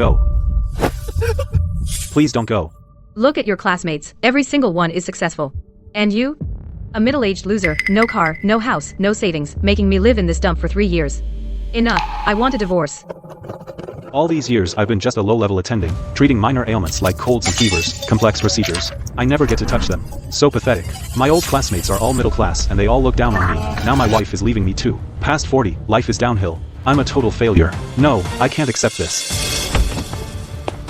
go. Please don't go. Look at your classmates. Every single one is successful. And you? A middle-aged loser, no car, no house, no savings, making me live in this dump for 3 years. Enough. I want a divorce. All these years I've been just a low-level attending, treating minor ailments like colds and fevers, complex procedures. I never get to touch them. So pathetic. My old classmates are all middle class and they all look down on me. Now my wife is leaving me too. Past 40, life is downhill. I'm a total failure. No, I can't accept this.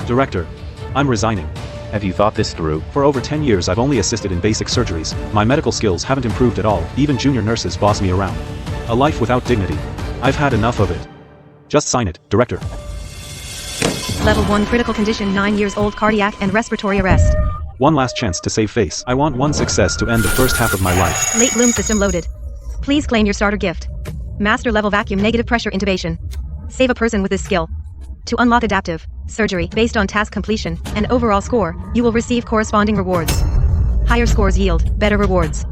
Director, I'm resigning. Have you thought this through? For over 10 years I've only assisted in basic surgeries. My medical skills haven't improved at all. Even junior nurses boss me around. A life without dignity. I've had enough of it. Just sign it, Director. Level 1 critical condition, 9 years old, cardiac and respiratory arrest. One last chance to save face. I want one success to end the first half of my life. Late bloom system loaded. Please claim your starter gift. Master level vacuum negative pressure intubation. Save a person with this skill. To unlock adaptive surgery based on task completion and overall score, you will receive corresponding rewards. Higher scores yield better rewards.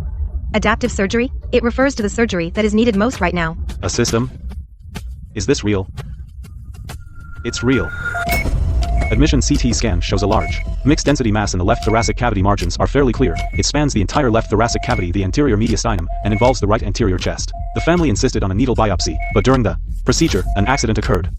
Adaptive surgery? It refers to the surgery that is needed most right now. A system? Is this real? It's real. Admission CT scan shows a large, mixed density mass in the left thoracic cavity. Margins are fairly clear. It spans the entire left thoracic cavity, the anterior mediastinum, and involves the right anterior chest. The family insisted on a needle biopsy, but during the procedure, an accident occurred.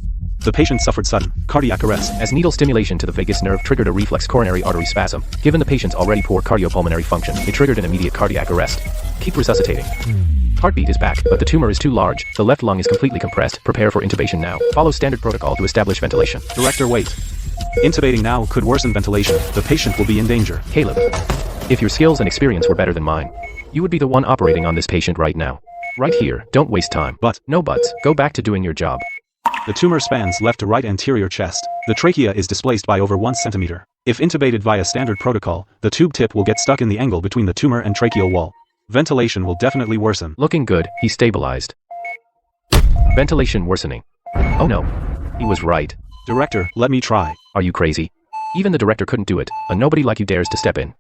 The patient suffered sudden cardiac arrest. As needle stimulation to the vagus nerve triggered a reflex coronary artery spasm. Given the patient's already poor cardiopulmonary function, it triggered an immediate cardiac arrest. Keep resuscitating. Heartbeat is back, but the tumor is too large. The left lung is completely compressed. Prepare for intubation now. Follow standard protocol to establish ventilation. Director, wait. Intubating now could worsen ventilation. The patient will be in danger. Caleb, if your skills and experience were better than mine, you would be the one operating on this patient right now. Right here, don't waste time. But no buts. Go back to doing your job. The tumor spans left to right anterior chest. The trachea is displaced by over 1 centimeter. If intubated via standard protocol, the tube tip will get stuck in the angle between the tumor and tracheal wall. Ventilation will definitely worsen. Looking good, he stabilized. Ventilation worsening. Oh no. He was right. Director, let me try. Are you crazy? Even the director couldn't do it. A nobody like you dares to step in.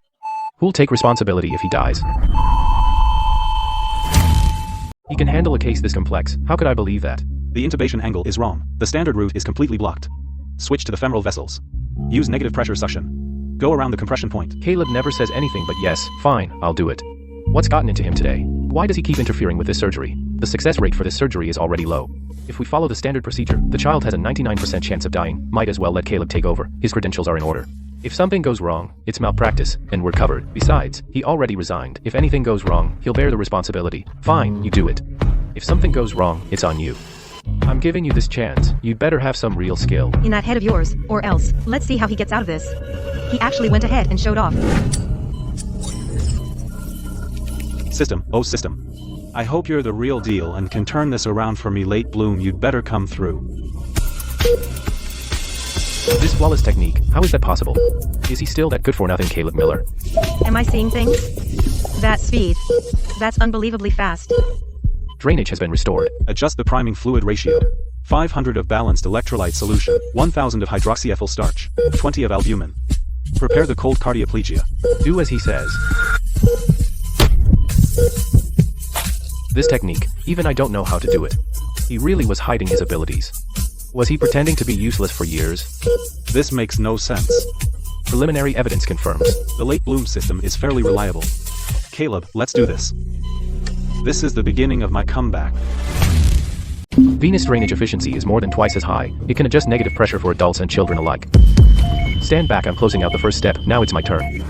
Who'll take responsibility if he dies? He can handle a case this complex. How could I believe that? The intubation angle is wrong. The standard route is completely blocked. Switch to the femoral vessels. Use negative pressure suction. Go around the compression point. Caleb never says anything but yes, fine, I'll do it. What's gotten into him today? Why does he keep interfering with this surgery? The success rate for this surgery is already low. If we follow the standard procedure, the child has a 99% chance of dying. Might as well let Caleb take over. His credentials are in order. If something goes wrong, it's malpractice, and we're covered. Besides, he already resigned. If anything goes wrong, he'll bear the responsibility. Fine, you do it. If something goes wrong, it's on you. I'm giving you this chance. You'd better have some real skill. In that head of yours, or else. Let's see how he gets out of this. He actually went ahead and showed off. System, oh system. I hope you're the real deal and can turn this around for me. Late bloom, you'd better come through. This flawless technique, how is that possible? Is he still that good for nothing, Caleb Miller? Am I seeing things? That speed. That's unbelievably fast. Drainage has been restored. Adjust the priming fluid ratio. 500 of balanced electrolyte solution, 1000 of hydroxyethyl starch, 20 of albumin. Prepare the cold cardioplegia. Do as he says. This technique, even I don't know how to do it. He really was hiding his abilities. Was he pretending to be useless for years? This makes no sense. Preliminary evidence confirms. The late bloom system is fairly reliable. Caleb, let's do this. This is the beginning of my comeback. Venous drainage efficiency is more than twice as high. It can adjust negative pressure for adults and children alike. Stand back, I'm closing out the first step. Now it's my turn.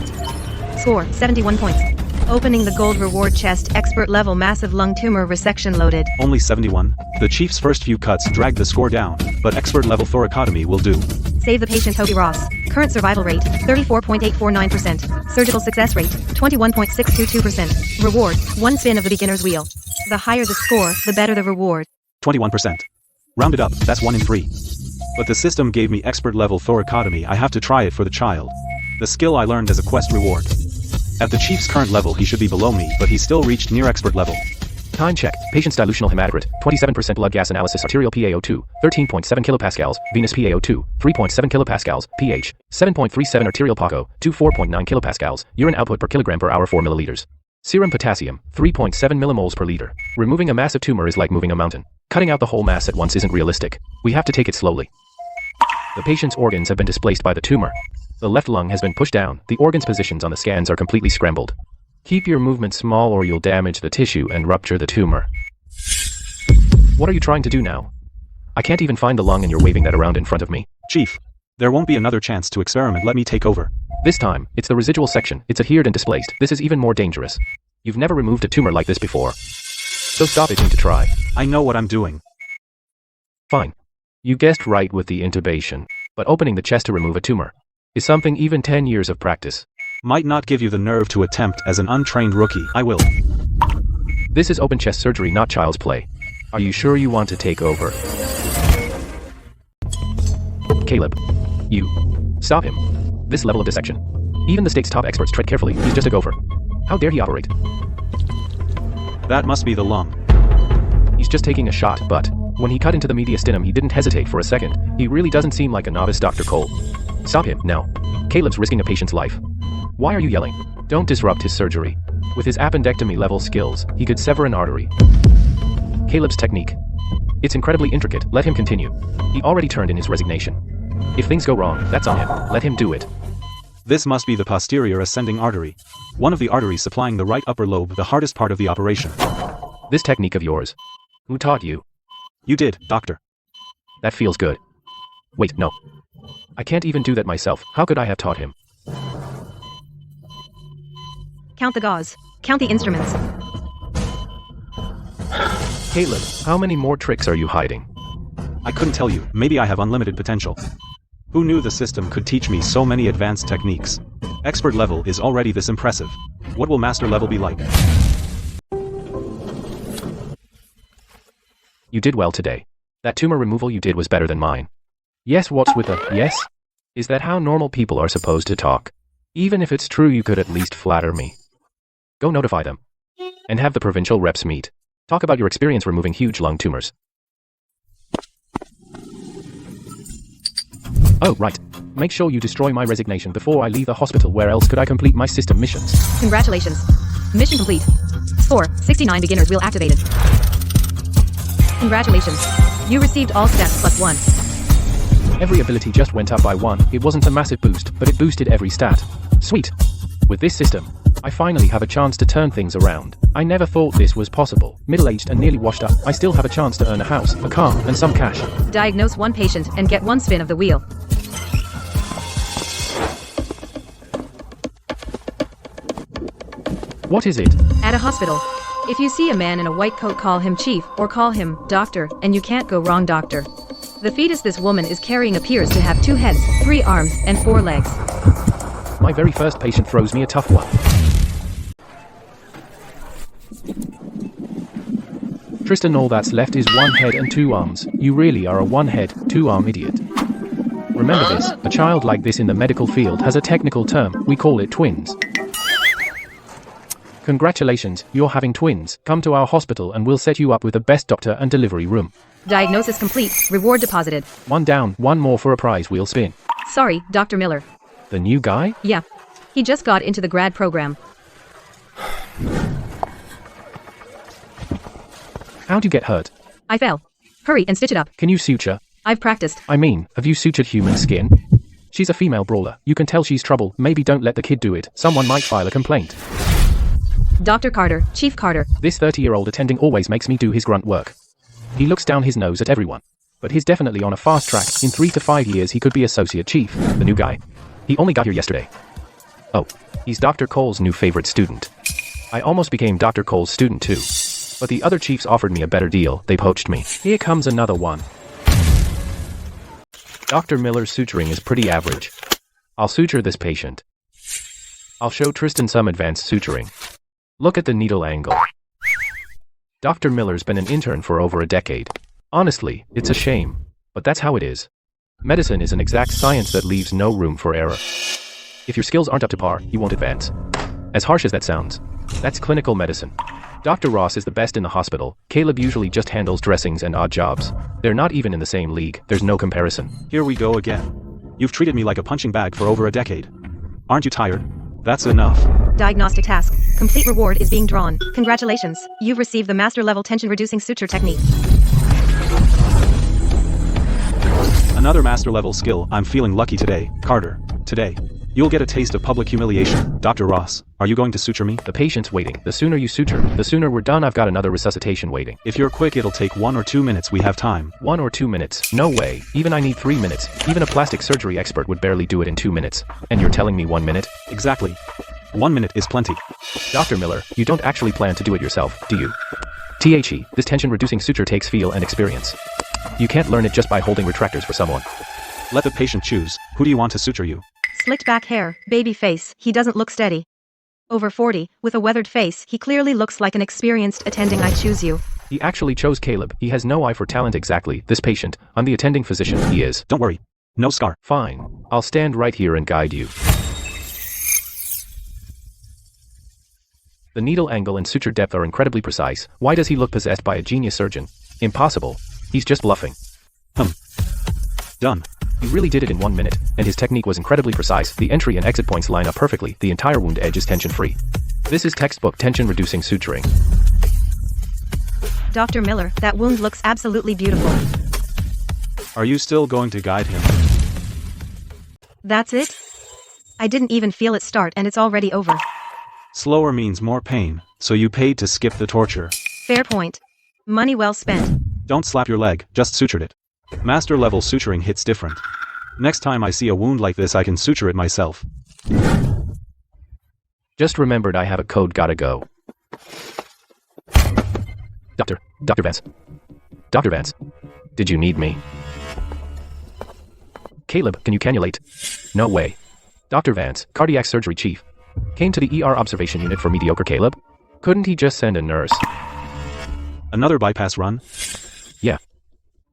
Score, 71 points. Opening the gold reward chest, expert level massive lung tumor resection loaded. Only 71. The chief's first few cuts dragged the score down, but expert level thoracotomy will do. Save the patient, Toby Ross. Current survival rate, 34.849%. Surgical success rate, 21.622%. Reward, 1 spin of the beginner's wheel. The higher the score, the better the reward. 21%. Rounded up, that's 1 in 3. But the system gave me expert level thoracotomy. I have to try it for the child. The skill I learned as a quest reward. At the chief's current level he should be below me, but he still reached near expert level. Time check. Patient's dilutional hematocrit, 27% blood gas analysis, arterial PaO2, 13.7 kilopascals, venous PaO2, 3.7 kilopascals, pH, 7.37 arterial PaCO, 24.9 kilopascals, urine output per kilogram per hour 4 milliliters. Serum potassium, 3.7 millimoles per liter. Removing a massive tumor is like moving a mountain. Cutting out the whole mass at once isn't realistic. We have to take it slowly. The patient's organs have been displaced by the tumor. The left lung has been pushed down. The organ's positions on the scans are completely scrambled. Keep your movement small or you'll damage the tissue and rupture the tumor. What are you trying to do now? I can't even find the lung and you're waving that around in front of me. Chief, there won't be another chance to experiment. Let me take over. This time, it's the residual section. It's adhered and displaced. This is even more dangerous. You've never removed a tumor like this before. So stop itching to try. I know what I'm doing. Fine. You guessed right with the intubation. But opening the chest to remove a tumor is something even 10 years of practice Might not give you the nerve to attempt as an untrained rookie. I will. This is open chest surgery, not child's play. Are you sure you want to take over? Caleb. You. Stop him. This level of dissection. Even the state's top experts tread carefully. He's just a gopher. How dare he operate? That must be the lung. He's just taking a shot, but when he cut into the mediastinum he didn't hesitate for a second. He really doesn't seem like a novice Dr. Cole. Stop him, now. Caleb's risking a patient's life. Why are you yelling? Don't disrupt his surgery. With his appendectomy level skills, he could sever an artery. Caleb's technique. It's incredibly intricate. Let him continue. He already turned in his resignation. If things go wrong, that's on him. Let him do it. This must be the posterior ascending artery. One of the arteries supplying the right upper lobe, the hardest part of the operation. This technique of yours. Who taught you? You did, doctor. That feels good. Wait, no. I can't even do that myself. How could I have taught him? Count the gauze. Count the instruments. Caleb, how many more tricks are you hiding? I couldn't tell you. Maybe I have unlimited potential. Who knew the system could teach me so many advanced techniques? Expert level is already this impressive. What will master level be like? You did well today. That tumor removal you did was better than mine. Yes, what's with a yes? Is that how normal people are supposed to talk? Even if it's true, you could at least flatter me. Go notify them. And have the provincial reps meet. Talk about your experience removing huge lung tumors. Oh, right. Make sure you destroy my resignation before I leave the hospital. Where else could I complete my system missions? Congratulations. Mission complete. Score, 69 beginners wheel activated. Congratulations. You received all stats plus 1. Every ability just went up by 1. It wasn't a massive boost, but it boosted every stat. Sweet. With this system, I finally have a chance to turn things around. I never thought this was possible. Middle-aged and nearly washed up, I still have a chance to earn a house, a car, and some cash. Diagnose 1 patient and get 1 spin of the wheel. What is it? At a hospital. If you see a man in a white coat, call him chief, or call him doctor, and you can't go wrong, doctor. The fetus this woman is carrying appears to have 2 heads, 3 arms, and 4 legs. My very first patient throws me a tough one. Tristan, all that's left is 1 head and 2 arms. You really are a 1 head, 2 arm idiot. Remember this, a child like this in the medical field has a technical term, we call it twins. Congratulations, you're having twins. Come to our hospital and we'll set you up with the best doctor and delivery room. Diagnosis complete, reward deposited. 1 down, 1 more for a prize wheel spin. Sorry, Dr. Miller. The new guy? Yeah. He just got into the grad program. How'd you get hurt? I fell. Hurry and stitch it up. Can you suture? I've practiced. I mean, have you sutured human skin? She's a female brawler. You can tell she's trouble. Maybe don't let the kid do it. Someone might file a complaint. Dr. Carter, Chief Carter. This 30-year-old attending always makes me do his grunt work. He looks down his nose at everyone. But he's definitely on a fast track. In 3 to 5 years he could be associate chief. The new guy. He only got here yesterday. Oh, he's Dr. Cole's new favorite student. I almost became Dr. Cole's student too. But the other chiefs offered me a better deal. They poached me. Here comes another one. Dr. Miller's suturing is pretty average. I'll suture this patient. I'll show Tristan some advanced suturing. Look at the needle angle. Dr. Miller's been an intern for over a decade. Honestly, it's a shame. But that's how it is. Medicine is an exact science that leaves no room for error. If your skills aren't up to par, you won't advance. As harsh as that sounds, that's clinical medicine. Dr. Ross is the best in the hospital. Caleb usually just handles dressings and odd jobs. They're not even in the same league. There's no comparison. Here we go again. You've treated me like a punching bag for over a decade. Aren't you tired? That's enough. Diagnostic task. Complete reward is being drawn. Congratulations. You've received the master level tension reducing suture technique. Another master level skill. I'm feeling lucky today, Carter. Today, you'll get a taste of public humiliation. Dr. Ross, are you going to suture me? The patient's waiting. The sooner you suture, the sooner we're done. I've got another resuscitation waiting. If you're quick, it'll take 1 or 2 minutes. We have time. 1 or 2 minutes? No way. Even I need 3 minutes. Even a plastic surgery expert would barely do it in 2 minutes. And you're telling me 1 minute? Exactly. 1 minute is plenty. Dr. Miller, you don't actually plan to do it yourself, do you? This tension-reducing suture takes feel and experience. You can't learn it just by holding retractors for someone. Let the patient choose. Who do you want to suture you? Slicked back hair, baby face, he doesn't look steady. Over 40, with a weathered face, he clearly looks like an experienced attending. I choose you. He actually chose Caleb. He has no eye for talent. Exactly. This patient, I'm the attending physician. He is. Don't worry. No scar. Fine. I'll stand right here and guide you. The needle angle and suture depth are incredibly precise. Why does he look possessed by a genius surgeon? Impossible. He's just bluffing. Done. He really did it in 1 minute, and his technique was incredibly precise. The entry and exit points line up perfectly. The entire wound edge is tension-free. This is textbook tension-reducing suturing. Dr. Miller, that wound looks absolutely beautiful. Are you still going to guide him? That's it? I didn't even feel it start and it's already over. Slower means more pain, so you paid to skip the torture. Fair point. Money well spent. Don't slap your leg, just sutured it. Master level suturing hits different. Next time I see a wound like this, I can suture it myself. Just remembered I have a code. Gotta go. Dr. Vance. Dr. Vance. Did you need me? Caleb, can you cannulate? No way. Dr. Vance, cardiac surgery chief. Came to the ER observation unit for mediocre Caleb? Couldn't he just send a nurse? Another bypass run? Yeah.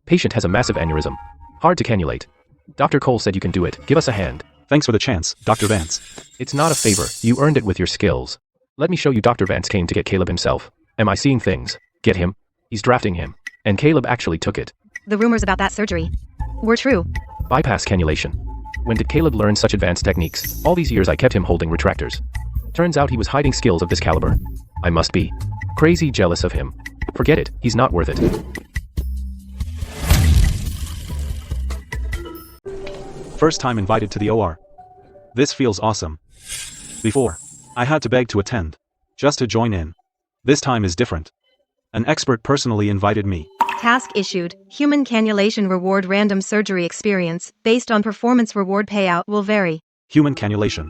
Patient has a massive aneurysm. Hard to cannulate. Dr. Cole said you can do it. Give us a hand. Thanks for the chance, Dr. Vance. It's not a favor. You earned it with your skills. Let me show you. Dr. Vance came to get Caleb himself. Am I seeing things? Get him? He's drafting him. And Caleb actually took it. The rumors about that surgery were true. Bypass cannulation. When did Caleb learn such advanced techniques? All these years I kept him holding retractors. Turns out he was hiding skills of this caliber. I must be crazy jealous of him. Forget it. He's not worth it. First time invited to the OR. This feels awesome. Before, I had to beg to attend. Just to join in. This time is different. An expert personally invited me. Task issued. Human cannulation reward. Random surgery experience, based on performance. Reward payout will vary. Human cannulation.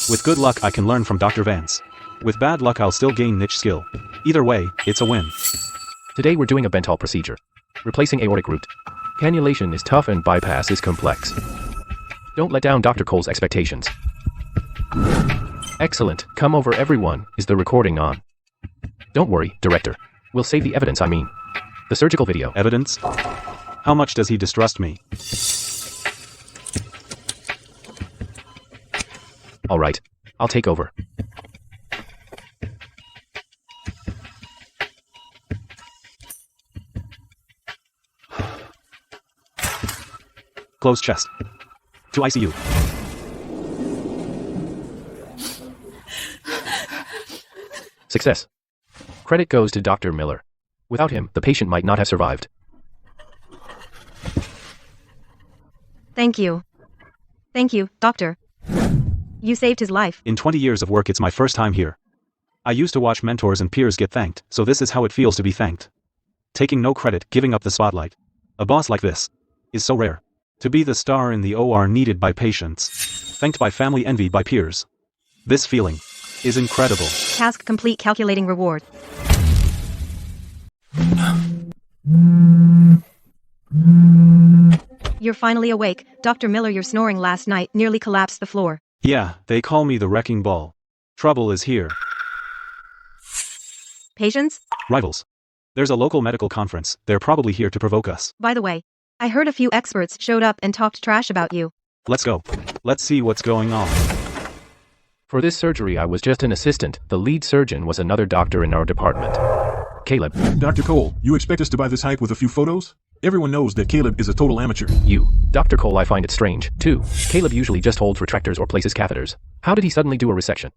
With good luck I can learn from Dr. Vance. With bad luck I'll still gain niche skill. Either way, it's a win. Today we're doing a Bentall procedure. Replacing aortic root. Cannulation is tough and bypass is complex. Don't let down Dr. Cole's expectations. Excellent. Come over everyone. Is the recording on? Don't worry, director. We'll save the evidence. I mean, the surgical video. Evidence? How much does he distrust me? All right. I'll take over. Close chest. To ICU. Success. Credit goes to Dr. Miller. Without him, the patient might not have survived. Thank you. Thank you, doctor. You saved his life. In 20 years of work, it's my first time here. I used to watch mentors and peers get thanked, so this is how it feels to be thanked. Taking no credit, giving up the spotlight. A boss like this is so rare. To be the star in the OR, needed by patients, thanked by family, envied by peers. This feeling is incredible. Task complete. Calculating reward. You're finally awake, Dr. Miller. Your snoring last night nearly collapsed the floor. Yeah, they call me the wrecking ball. Trouble is here. Patients? Rivals. There's a local medical conference. They're probably here to provoke us. By the way, I heard a few experts showed up and talked trash about you. Let's go. Let's see what's going on. For this surgery I was just an assistant. The lead surgeon was another doctor in our department. Caleb. Dr. Cole, you expect us to buy this hype with a few photos? Everyone knows that Caleb is a total amateur. You. Dr. Cole, I find it strange, too. Caleb usually just holds retractors or places catheters. How did he suddenly do a resection?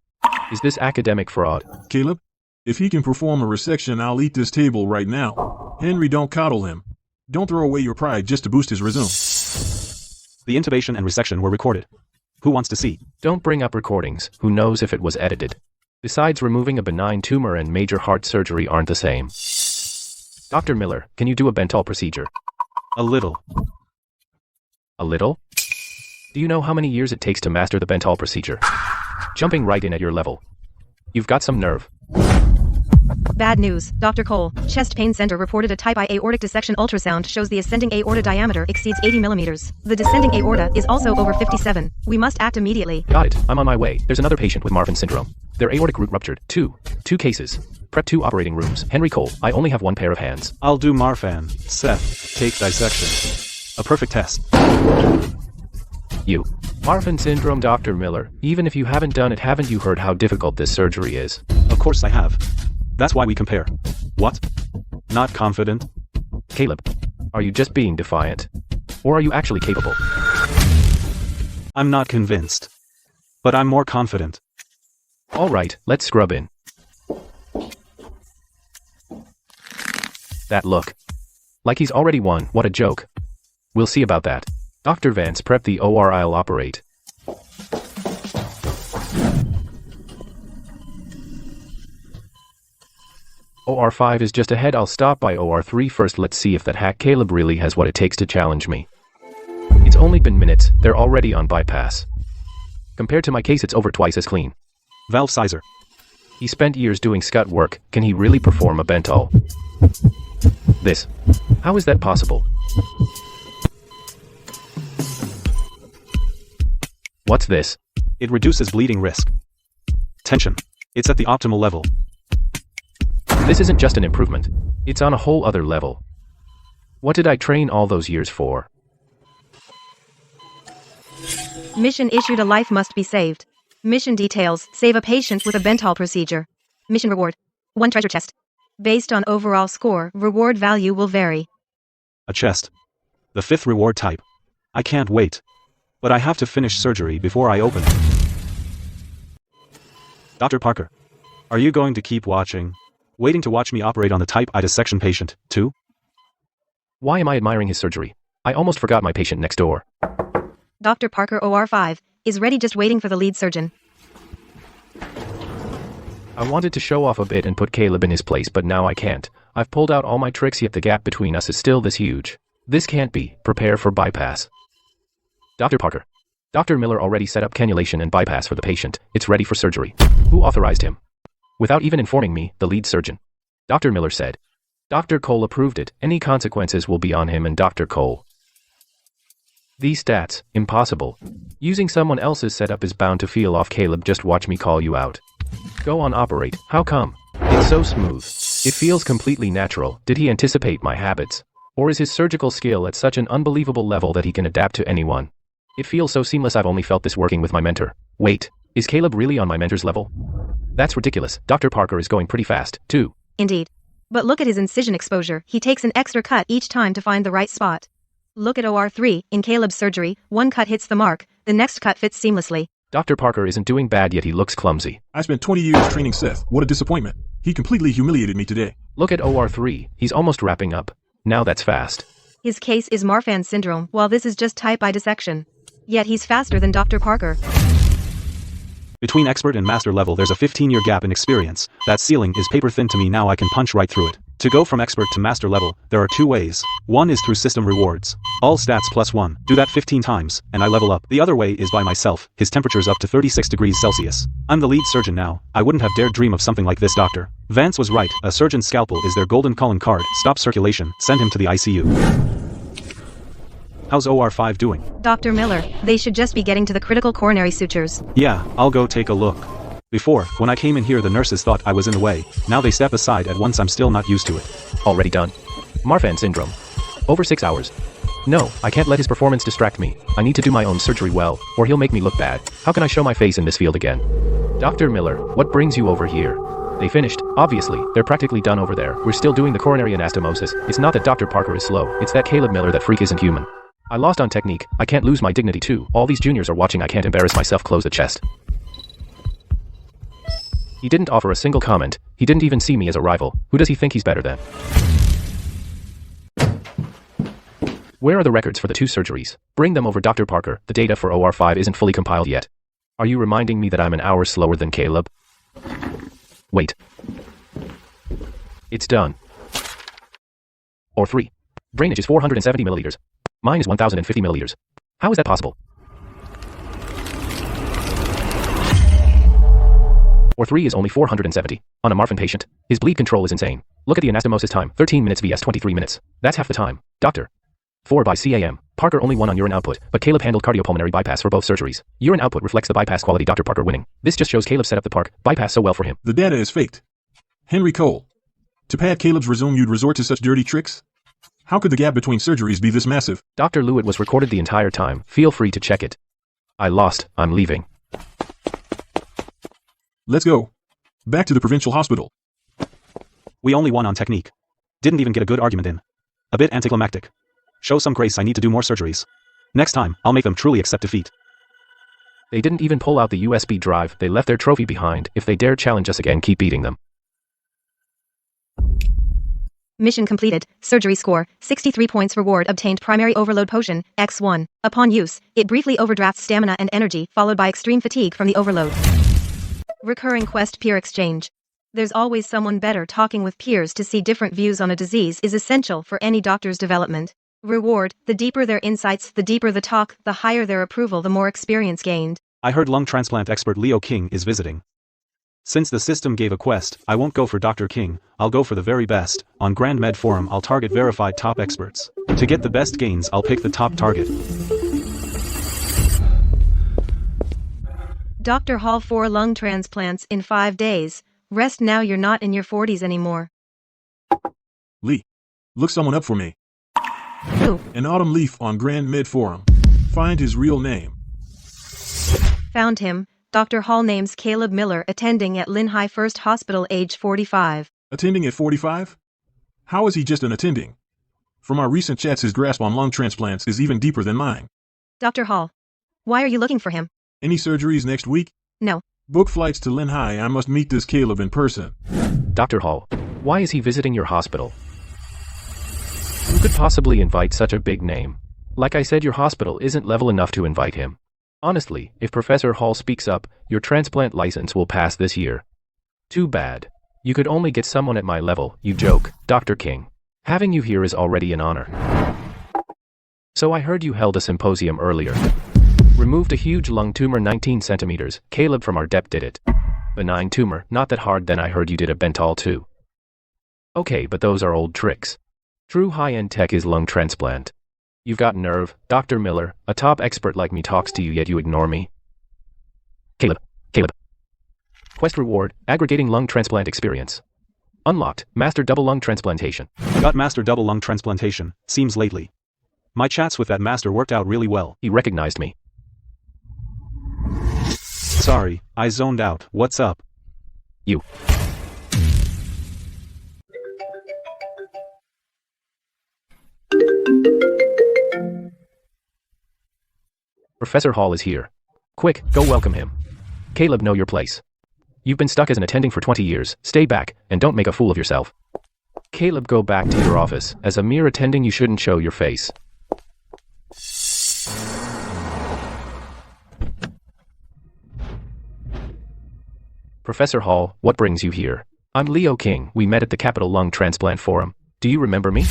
Is this academic fraud? Caleb, if he can perform a resection, I'll eat this table right now. Henry, don't coddle him. Don't throw away your pride just to boost his resume. The intubation and resection were recorded. Who wants to see? Don't bring up recordings. Who knows if it was edited? Besides, removing a benign tumor and major heart surgery aren't the same. Dr. Miller, can you do a Bentall procedure? A little. A little? Do you know how many years it takes to master the Bentall procedure? Jumping right in at your level. You've got some nerve. Bad news, Dr. Cole. Chest Pain Center reported a type I aortic dissection ultrasound shows the ascending aorta diameter exceeds 80 millimeters. The descending aorta is also over 57. We must act immediately. Got it. I'm on my way. There's another patient with Marfan syndrome. Their aortic root ruptured. Two cases. Prep 2 operating rooms. Henry Cole, I only have one pair of hands. I'll do Marfan. Seth, take dissection. A perfect test. You. Marfan syndrome, Dr. Miller. Even if you haven't done it, haven't you heard how difficult this surgery is? Of course I have. That's why we compare. What? Not confident? Caleb, are you just being defiant? Or are you actually capable? I'm not convinced. But I'm more confident. Alright, let's scrub in. That look. Like he's already won, what a joke. We'll see about that. Dr. Vance, prep the OR, I'll operate. OR5 is just ahead, I'll stop by OR3 first. Let's see if that hack Caleb really has what it takes to challenge me. It's only been minutes, they're already on bypass. Compared to my case, it's over twice as clean. Valve sizer. He spent years doing scut work, can he really perform a Bentall? This. How is that possible? What's this? It reduces bleeding risk. Tension. It's at the optimal level. This isn't just an improvement. It's on a whole other level. What did I train all those years for? Mission issued: a life must be saved. Mission details: save a patient with a Bentall procedure. Mission reward: 1 treasure chest. Based on overall score, reward value will vary. A chest. The 5th reward type. I can't wait. But I have to finish surgery before I open it. Dr. Parker. Are you going to keep watching? Waiting to watch me operate on the type I dissection patient, too? Why am I admiring his surgery? I almost forgot my patient next door. Dr. Parker OR5 is ready, just waiting for the lead surgeon. I wanted to show off a bit and put Caleb in his place, but now I can't. I've pulled out all my tricks, yet the gap between us is still this huge. This can't be. Prepare for bypass. Dr. Parker. Dr. Miller already set up cannulation and bypass for the patient. It's ready for surgery. Who authorized him? Without even informing me, the lead surgeon. Dr. Miller said. Dr. Cole approved it. Any consequences will be on him and Dr. Cole. These stats, impossible. Using someone else's setup is bound to feel off. Caleb, just watch me call you out. Go on, operate. How come? It's so smooth. It feels completely natural. Did he anticipate my habits? Or is his surgical skill at such an unbelievable level that he can adapt to anyone? It feels so seamless. I've only felt this working with my mentor. Wait, is Caleb really on my mentor's level? That's ridiculous. Dr. Parker is going pretty fast, too. Indeed. But look at his incision exposure. He takes an extra cut each time to find the right spot. Look at OR3. In Caleb's surgery, one cut hits the mark, the next cut fits seamlessly. Dr. Parker isn't doing bad, yet he looks clumsy. I spent 20 years training Seth. What a disappointment. He completely humiliated me today. Look at OR3. He's almost wrapping up. Now that's fast. His case is Marfan syndrome, while this is just type I dissection. Yet he's faster than Dr. Parker. Between expert and master level there's a 15-year gap in experience. That ceiling is paper thin to me now. I can punch right through it. To go from expert to master level, there are 2 ways. One is through system rewards. All stats +1. Do that 15 times, and I level up. The other way is by myself. His temperature's up to 36 degrees Celsius. I'm the lead surgeon now. I wouldn't have dared dream of something like this. Dr. Vance was right. A surgeon's scalpel is their golden calling card. Stop circulation. Send him to the ICU. How's OR5 doing? Dr. Miller, they should just be getting to the critical coronary sutures. Yeah, I'll go take a look. Before, when I came in here the nurses thought I was in the way. Now they step aside at once. I'm still not used to it. Already done. Marfan syndrome. Over 6 hours. No, I can't let his performance distract me. I need to do my own surgery well, or he'll make me look bad. How can I show my face in this field again? Dr. Miller, what brings you over here? They finished. Obviously, they're practically done over there. We're still doing the coronary anastomosis. It's not that Dr. Parker is slow. It's that Caleb Miller, that freak, isn't human. I lost on technique. I can't lose my dignity too. All these juniors are watching. I can't embarrass myself. Close the chest. He didn't offer a single comment. He didn't even see me as a rival. Who does he think he's better than? Where are the records for the 2 surgeries? Bring them over, Dr. Parker. The data for OR5 isn't fully compiled yet. Are you reminding me that I'm an hour slower than Caleb? Wait. It's done. OR3. Drainage is 470 milliliters. Mine is 1050 milliliters. How is that possible? OR3 is only 470. On a Marfan patient, his bleed control is insane. Look at the anastomosis time, 13 minutes vs 23 minutes. That's half the time. Doctor. 4 by CAM. Parker only won on urine output, but Caleb handled cardiopulmonary bypass for both surgeries. Urine output reflects the bypass quality. Dr. Parker winning. This just shows Caleb set up the park bypass so well for him. The data is faked. Henry Cole. To pad Caleb's resume, you'd resort to such dirty tricks? How could the gap between surgeries be this massive? Dr. Lewitt was recorded the entire time. Feel free to check it. I lost. I'm leaving. Let's go. Back to the provincial hospital. We only won on technique. Didn't even get a good argument in. A bit anticlimactic. Show some grace, I need to do more surgeries. Next time, I'll make them truly accept defeat. They didn't even pull out the USB drive. They left their trophy behind. If they dare challenge us again, keep beating them. Mission completed. Surgery score, 63 points. Reward obtained. Primary overload potion, X1. Upon use, it briefly overdrafts stamina and energy, followed by extreme fatigue from the overload. Recurring quest. Peer exchange. There's always someone better. Talking with peers to see different views on a disease is essential for any doctor's development. Reward, the deeper their insights, the deeper the talk, the higher their approval, the more experience gained. I heard lung transplant expert Leo King is visiting. Since the system gave a quest, I won't go for Dr. King, I'll go for the very best. On Grand Med Forum, I'll target verified top experts. To get the best gains, I'll pick the top target. Dr. Hall, 4 lung transplants in 5 days. Rest now, you're not in your 40s anymore. Lee. Look someone up for me. Who? An autumn leaf on Grand Med Forum. Find his real name. Found him. Dr. Hall, name's Caleb Miller, attending at Lynhigh First Hospital, age 45. Attending at 45? How is he just an attending? From our recent chats, his grasp on lung transplants is even deeper than mine. Dr. Hall. Why are you looking for him? Any surgeries next week? No. Book flights to Lynhigh. I must meet this Caleb in person. Dr. Hall, why is he visiting your hospital? Who could possibly invite such a big name? Like I said, your hospital isn't level enough to invite him. Honestly, if Professor Hall speaks up, your transplant license will pass this year. Too bad. You could only get someone at my level, you joke, Dr. King. Having you here is already an honor. So I heard you held a symposium earlier. Removed a huge lung tumor 19 centimeters. Caleb from our dep did it. Benign tumor, not that hard. Then I heard you did a Bentall too. Okay, but those are old tricks. True high-end tech is lung transplant. You've got nerve, Dr. Miller. A top expert like me talks to you yet you ignore me. Caleb. Quest reward, aggregating lung transplant experience. Unlocked, master double lung transplantation. Got master double lung transplantation, seems lately. My chats with that master worked out really well. He recognized me. Sorry, I zoned out. What's up? You. Professor Hall is here. Quick, go welcome him. Caleb, know your place. You've been stuck as an attending for 20 years. Stay back, and don't make a fool of yourself. Caleb, go back to your office. As a mere attending, you shouldn't show your face. Professor Hall, what brings you here? I'm Leo King. We met at the Capital Lung Transplant Forum. Do you remember me?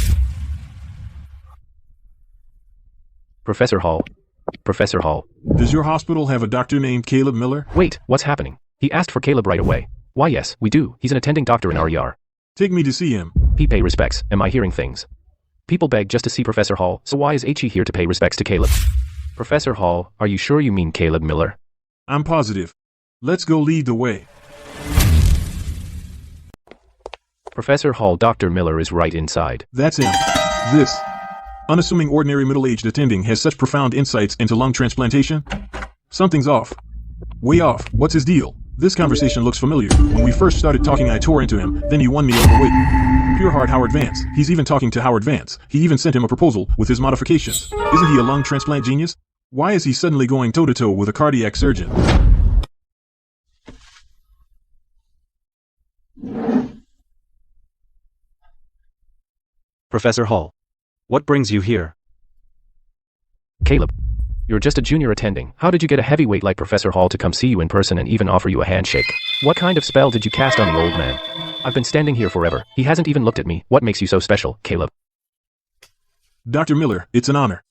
Professor Hall. Does your hospital have a doctor named Caleb Miller? Wait, what's happening? He asked for Caleb right away. Why yes, we do. He's an attending doctor in RER. Take me to see him. He pay respects. Am I hearing things? People beg just to see Professor Hall, so why is HE here to pay respects to Caleb? Professor Hall, are you sure you mean Caleb Miller? I'm positive. Let's go, lead the way. Professor Hall, Dr. Miller is right inside. That's him. This unassuming ordinary middle-aged attending has such profound insights into lung transplantation. Something's off. Way off. What's his deal? This conversation looks familiar. When we first started talking, I tore into him, then he won me over. Wait. Pure heart Howard Vance. He's even talking to Howard Vance. He even sent him a proposal with his modifications. Isn't he a lung transplant genius? Why is he suddenly going toe-to-toe with a cardiac surgeon? Professor Hall. What brings you here? Caleb. You're just a junior attending. How did you get a heavyweight like Professor Hall to come see you in person and even offer you a handshake? What kind of spell did you cast on the old man? I've been standing here forever. He hasn't even looked at me. What makes you so special, Caleb? Dr. Miller, it's an honor.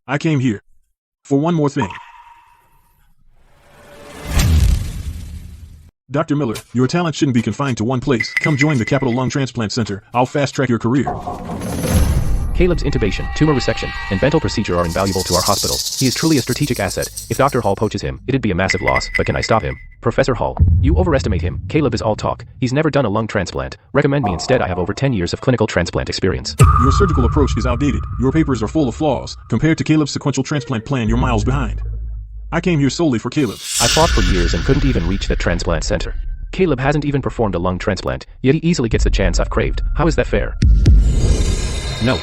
I came here for one more thing. Dr. Miller, your talent shouldn't be confined to one place. Come join the Capital Lung Transplant Center. I'll fast-track your career. Caleb's intubation, tumor resection, and Bentall procedure are invaluable to our hospital. He is truly a strategic asset. If Dr. Hall poaches him, it'd be a massive loss, but can I stop him? Professor Hall, you overestimate him. Caleb is all talk. He's never done a lung transplant. Recommend me instead. I have over 10 years of clinical transplant experience. Your surgical approach is outdated. Your papers are full of flaws. Compared to Caleb's sequential transplant plan, you're miles behind. I came here solely for Caleb. I fought for years and couldn't even reach the transplant center. Caleb hasn't even performed a lung transplant, yet he easily gets the chance I've craved. How is that fair? No.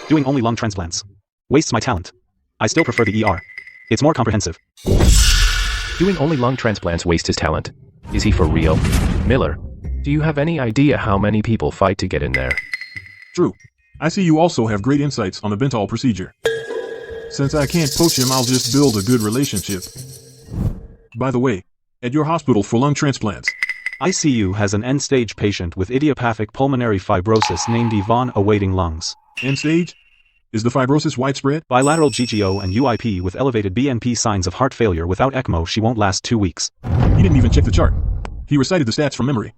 Doing only lung transplants wastes my talent. I still prefer the ER. It's more comprehensive. Doing only lung transplants wastes his talent. Is he for real? Miller, do you have any idea how many people fight to get in there? True. I see you also have great insights on the Bentall procedure. Since I can't poach him, I'll just build a good relationship. By the way, at your hospital for lung transplants, ICU has an end-stage patient with idiopathic pulmonary fibrosis named Yvonne awaiting lungs. end stage? Is the fibrosis widespread? Bilateral GGO and UIP with elevated BNP, signs of heart failure. Without ECMO, she won't last 2 weeks. He didn't even check the chart. He recited the stats from memory.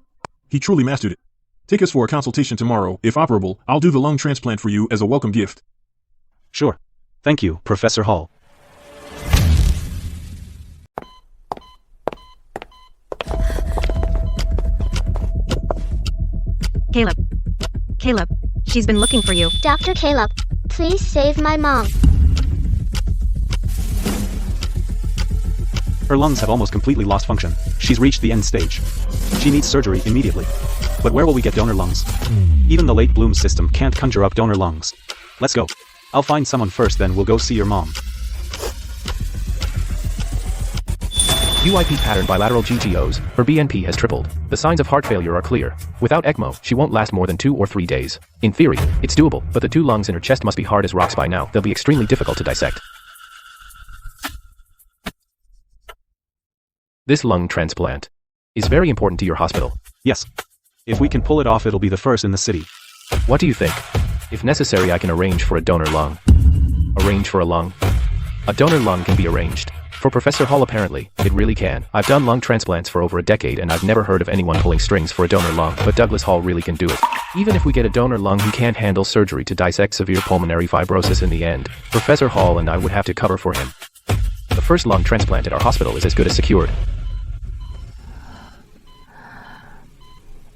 He truly mastered it. Take us for a consultation tomorrow. If operable, I'll do the lung transplant for you as a welcome gift. Sure. Thank you, Professor Hall. Caleb, she's been looking for you. Dr. Caleb, please save my mom. Her lungs have almost completely lost function. She's reached the end stage. She needs surgery immediately. But where will we get donor lungs? Even the late bloom system can't conjure up donor lungs. Let's go. I'll find someone first, then we'll go see your mom. UIP pattern bilateral GGOs, her BNP has tripled. The signs of heart failure are clear. Without ECMO, she won't last more than 2 or 3 days. In theory, it's doable, but the 2 lungs in her chest must be hard as rocks by now. They'll be extremely difficult to dissect. This lung transplant is very important to your hospital. Yes. If we can pull it off, it'll be the first in the city. What do you think? If necessary, I can arrange for a donor lung. Arrange for a lung? A donor lung can be arranged. For Professor Hall, apparently, it really can. I've done lung transplants for over a decade and I've never heard of anyone pulling strings for a donor lung, but Douglas Hall really can do it. Even if we get a donor lung, he can't handle surgery to dissect severe pulmonary fibrosis in the end. Professor Hall and I would have to cover for him. The first lung transplant at our hospital is as good as secured.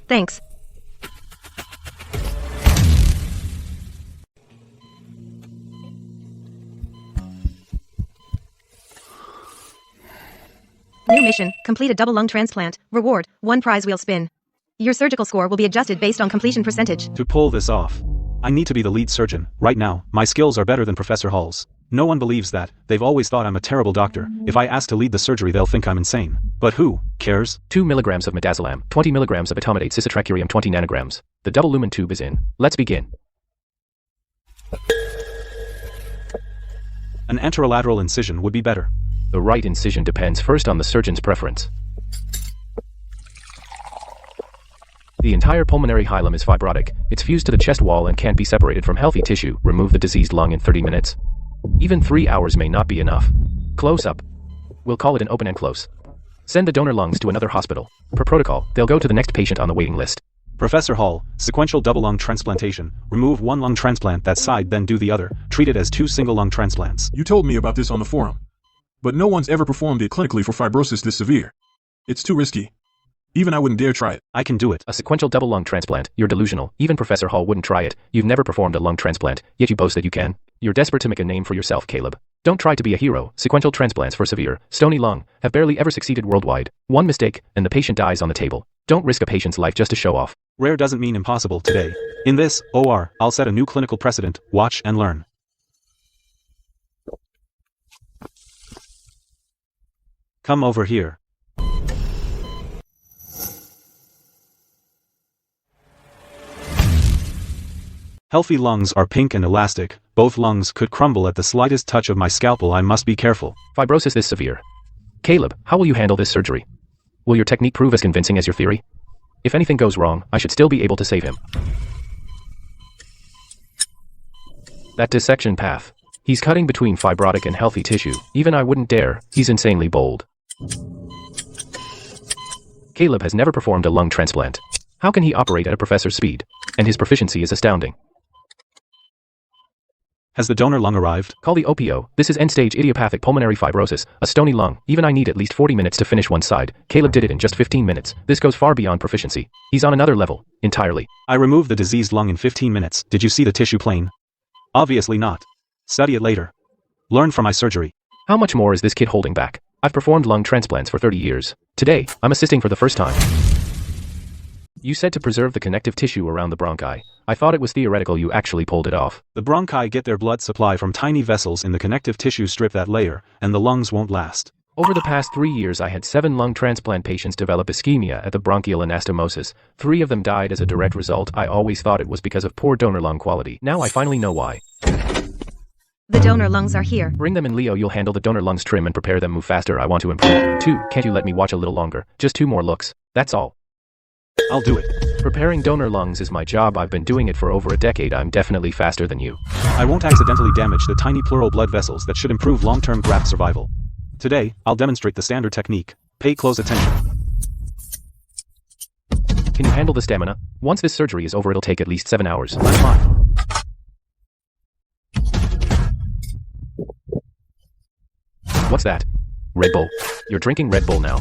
Thanks. New mission, complete a double lung transplant. Reward, 1 prize wheel spin. Your surgical score will be adjusted based on completion percentage. To pull this off, I need to be the lead surgeon. Right now, my skills are better than Professor Hall's. No one believes that. They've always thought I'm a terrible doctor. If I ask to lead the surgery, they'll think I'm insane. But who cares? 2 milligrams of midazolam, 20 milligrams of etomidate cisatracurium, 20 nanograms. The double lumen tube is in. Let's begin. An anterolateral incision would be better. The right incision depends first on the surgeon's preference. The entire pulmonary hilum is fibrotic. It's fused to the chest wall and can't be separated from healthy tissue. Remove the diseased lung in 30 minutes. Even 3 hours may not be enough. Close up. We'll call it an open and close. Send the donor lungs to another hospital. Per protocol, they'll go to the next patient on the waiting list. Professor Hall, sequential double lung transplantation. Remove 1 lung transplant that side, then do the other. Treat it as 2 single lung transplants. You told me about this on the forum. But no one's ever performed it clinically for fibrosis this severe. It's too risky. Even I wouldn't dare try it. I can do it. A sequential double lung transplant? You're delusional. Even Professor Hall wouldn't try it. You've never performed a lung transplant, yet you boast that you can. You're desperate to make a name for yourself, Caleb. Don't try to be a hero. Sequential transplants for severe, stony lung have barely ever succeeded worldwide. 1 mistake, and the patient dies on the table. Don't risk a patient's life just to show off. Rare doesn't mean impossible today. In this, OR, I'll set a new clinical precedent. Watch and learn. Come over here. Healthy lungs are pink and elastic. Both lungs could crumble at the slightest touch of my scalpel. I must be careful. Fibrosis is severe. Caleb, how will you handle this surgery? Will your technique prove as convincing as your theory? If anything goes wrong, I should still be able to save him. That dissection path. He's cutting between fibrotic and healthy tissue. Even I wouldn't dare. He's insanely bold. Caleb has never performed a lung transplant. How can he operate at a professor's speed? And his proficiency is astounding. Has the donor lung arrived? Call the OPO. This is end-stage idiopathic pulmonary fibrosis, a stony lung. Even I need at least 40 minutes to finish one side. Caleb did it in just 15 minutes. This goes far beyond proficiency. He's on another level, entirely. I removed the diseased lung in 15 minutes. Did you see the tissue plane? Obviously not. Study it later. Learn from my surgery. How much more is this kid holding back? I've performed lung transplants for 30 years. Today, I'm assisting for the first time. You said to preserve the connective tissue around the bronchi. I thought it was theoretical. You actually pulled it off. The bronchi get their blood supply from tiny vessels in the connective tissue. Strip that layer, and the lungs won't last. Over the past 3 years I had 7 lung transplant patients develop ischemia at the bronchial anastomosis. 3 of them died as a direct result. I always thought it was because of poor donor lung quality. Now I finally know why. The donor lungs are here. Bring them in, Leo. You'll handle the donor lungs. Trim and prepare them. Move faster. I want to improve. 2. Can't you let me watch a little longer? Just 2 more looks. That's all. I'll do it. Preparing donor lungs is my job. I've been doing it for over a decade. I'm definitely faster than you. I won't accidentally damage the tiny pleural blood vessels that should improve long-term graft survival. Today, I'll demonstrate the standard technique. Pay close attention. Can you handle the stamina? Once this surgery is over, it'll take at least 7 hours. I'm fine. What's that? Red Bull. You're drinking Red Bull now.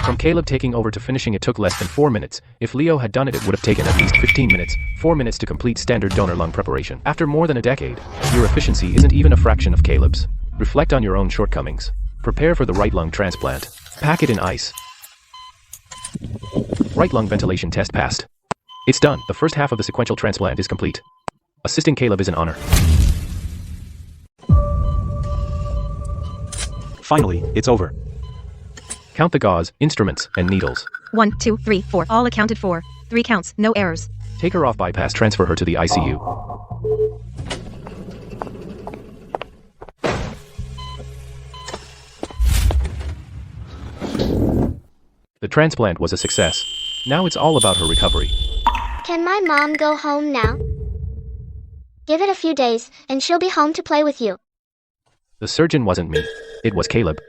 From Caleb taking over to finishing, it took less than 4 minutes. If Leo had done it, it would have taken at least 15 minutes. 4 minutes to complete standard donor lung preparation. After more than a decade, your efficiency isn't even a fraction of Caleb's. Reflect on your own shortcomings. Prepare for the right lung transplant. Pack it in ice. Right lung ventilation test passed. It's done. The first half of the sequential transplant is complete. Assisting Caleb is an honor. Finally, it's over. Count the gauze, instruments, and needles. 1, 2, 3, 4. All accounted for. 3 counts, no errors. Take her off bypass. Transfer her to the ICU. The transplant was a success. Now it's all about her recovery. Can my mom go home now? Give it a few days, and she'll be home to play with you. The surgeon wasn't me. It was Caleb.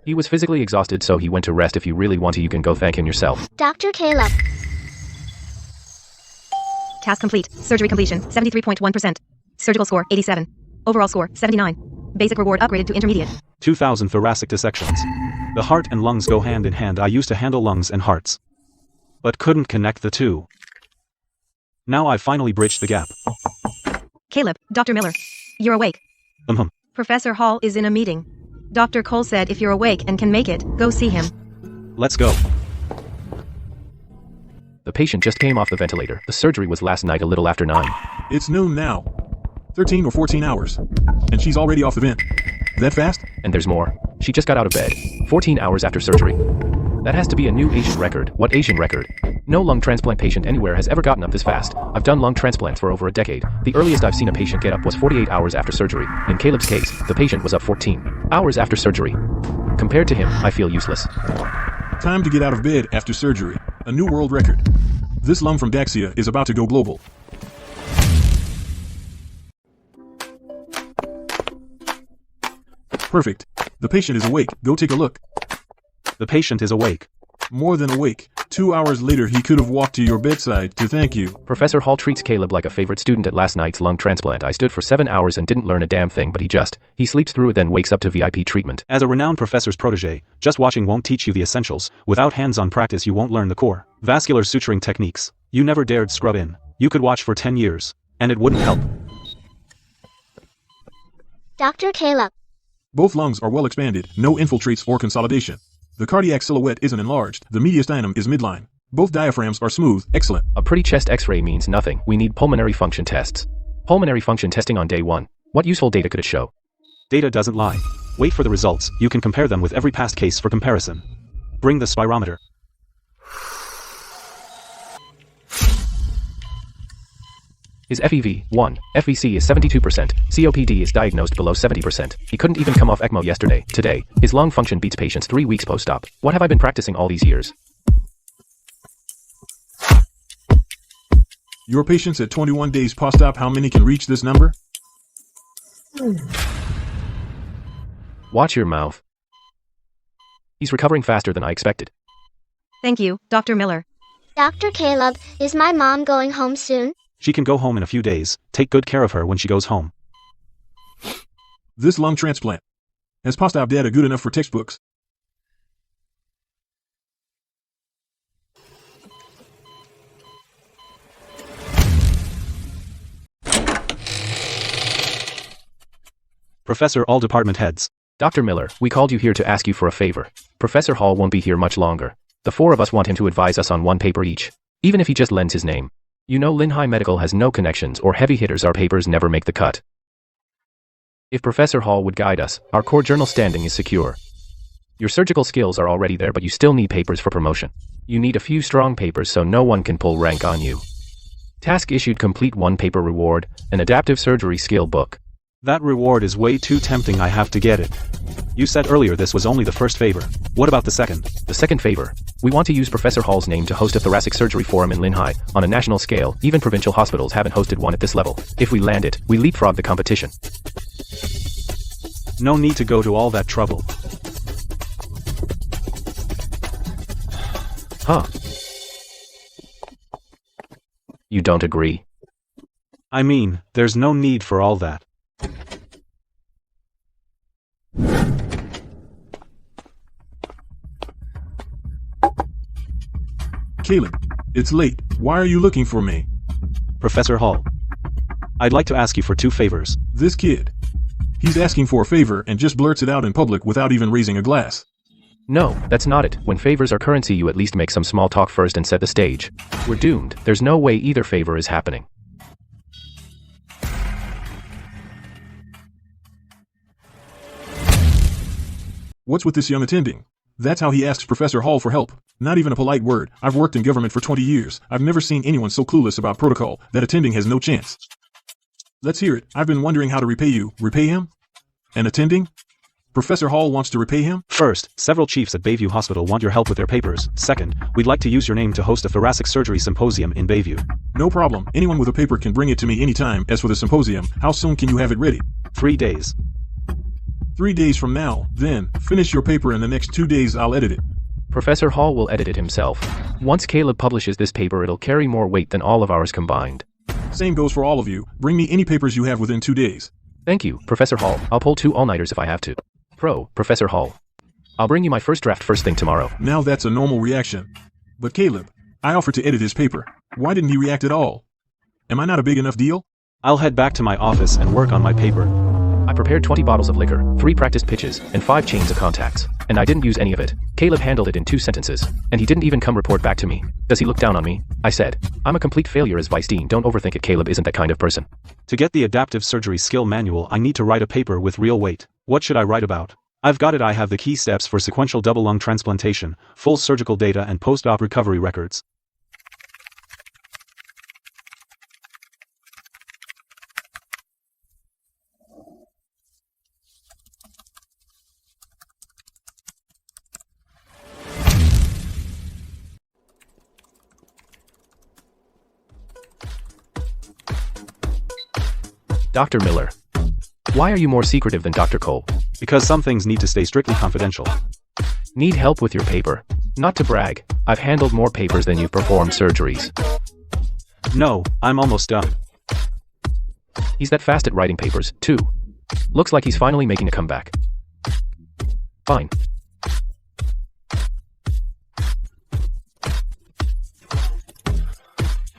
He was physically exhausted, so he went to rest. If you really want to, you can go thank him yourself. Dr. Caleb. Task complete. Surgery completion, 73.1%. Surgical score, 87. Overall score, 79. Basic reward upgraded to intermediate. 2,000 thoracic dissections. The heart and lungs go hand in hand. I used to handle lungs and hearts, but couldn't connect the two. Now I finally bridged the gap. Caleb, Dr. Miller. You're awake. Professor Hall is in a meeting. Dr. Cole said if you're awake and can make it, go see him. Let's go. The patient just came off the ventilator. The surgery was last night a little after 9. It's noon now. 13 or 14 hours. And she's already off the vent. That fast? And there's more. She just got out of bed. 14 hours after surgery. That has to be a new Asian record. What Asian record? No lung transplant patient anywhere has ever gotten up this fast. I've done lung transplants for over a decade. The earliest I've seen a patient get up was 48 hours after surgery. In Caleb's case, the patient was up 14 hours after surgery. Compared to him, I feel useless. Time to get out of bed after surgery. A new world record. This lung from Daxia is about to go global. Perfect. The patient is awake. Go take a look. The patient is awake. More than awake. 2 hours later, he could have walked to your bedside to thank you. Professor Hall treats Caleb like a favorite student at last night's lung transplant. I stood for 7 hours and didn't learn a damn thing, but he sleeps through it, then wakes up to VIP treatment. As a renowned professor's protege, just watching won't teach you the essentials. Without hands-on practice, you won't learn the core vascular suturing techniques. You never dared scrub in. You could watch for 10 years, and it wouldn't help. Dr. Caleb. Both lungs are well expanded, no infiltrates or consolidation. The cardiac silhouette isn't enlarged. The mediastinum is midline. Both diaphragms are smooth. Excellent. A pretty chest x-ray means nothing. We need pulmonary function tests. Pulmonary function testing on day 1. What useful data could it show? Data doesn't lie. Wait for the results. You can compare them with every past case for comparison. Bring the spirometer. His FEV, 1. FVC is 72%. COPD is diagnosed below 70%. He couldn't even come off ECMO yesterday. Today, his lung function beats patients 3 weeks post-op. What have I been practicing all these years? Your patients at 21 days post-op, how many can reach this number? Watch your mouth. He's recovering faster than I expected. Thank you, Dr. Miller. Dr. Caleb, is my mom going home soon? She can go home in a few days. Take good care of her when she goes home. This lung transplant. Is post-op data good enough for textbooks? Professor, all department heads. Dr. Miller, we called you here to ask you for a favor. Professor Hall won't be here much longer. The 4 of us want him to advise us on 1 paper each. Even if he just lends his name. You know Linhai Medical has no connections or heavy hitters, our papers never make the cut. If Professor Hall would guide us, our core journal standing is secure. Your surgical skills are already there, but you still need papers for promotion. You need a few strong papers so no one can pull rank on you. Task issued, complete 1 paper reward, an adaptive surgery skill book. That reward is way too tempting, I have to get it. You said earlier this was only the first favor. What about the second? The second favor. We want to use Professor Hall's name to host a thoracic surgery forum in Linhai, on a national scale. Even provincial hospitals haven't hosted one at this level. If we land it, we leapfrog the competition. No need to go to all that trouble. Huh. You don't agree? I mean, there's no need for all that. Caleb, it's late. Why are you looking for me? Professor Hall. I'd like to ask you for 2 favors. This kid. He's asking for a favor and just blurts it out in public without even raising a glass. No, that's not it. When favors are currency, you at least make some small talk first and set the stage. We're doomed. There's no way either favor is happening. What's with this young attending? That's how he asks Professor Hall for help. Not even a polite word. I've worked in government for 20 years. I've never seen anyone so clueless about protocol that attending has no chance. Let's hear it. I've been wondering how to repay you. Repay him? And attending? Professor Hall wants to repay him? First, several chiefs at Bayview Hospital want your help with their papers. Second, we'd like to use your name to host a thoracic surgery symposium in Bayview. No problem. Anyone with a paper can bring it to me anytime. As for the symposium, how soon can you have it ready? 3 days. 3 days from now. Then, finish your paper in the next 2 days. I'll edit it. Professor Hall will edit it himself. Once Caleb publishes this paper, it'll carry more weight than all of ours combined. Same goes for all of you. Bring me any papers you have within 2 days. Thank you, Professor Hall. I'll pull 2 all-nighters if I have to. Professor Hall. I'll bring you my first draft first thing tomorrow. Now that's a normal reaction. But Caleb, I offered to edit his paper. Why didn't he react at all? Am I not a big enough deal? I'll head back to my office and work on my paper. I prepared 20 bottles of liquor, 3 practiced pitches, and 5 chains of contacts. And I didn't use any of it. Caleb handled it in 2 sentences. And he didn't even come report back to me. Does he look down on me? I said. I'm a complete failure as vice dean. Don't overthink it. Caleb isn't that kind of person. To get the adaptive surgery skill manual, I need to write a paper with real weight. What should I write about? I've got it. I have the key steps for sequential double lung transplantation, full surgical data and post-op recovery records. Dr. Miller. Why are you more secretive than Dr. Cole? Because some things need to stay strictly confidential. Need help with your paper? Not to brag, I've handled more papers than you've performed surgeries. No, I'm almost done. He's that fast at writing papers, too. Looks like he's finally making a comeback. Fine.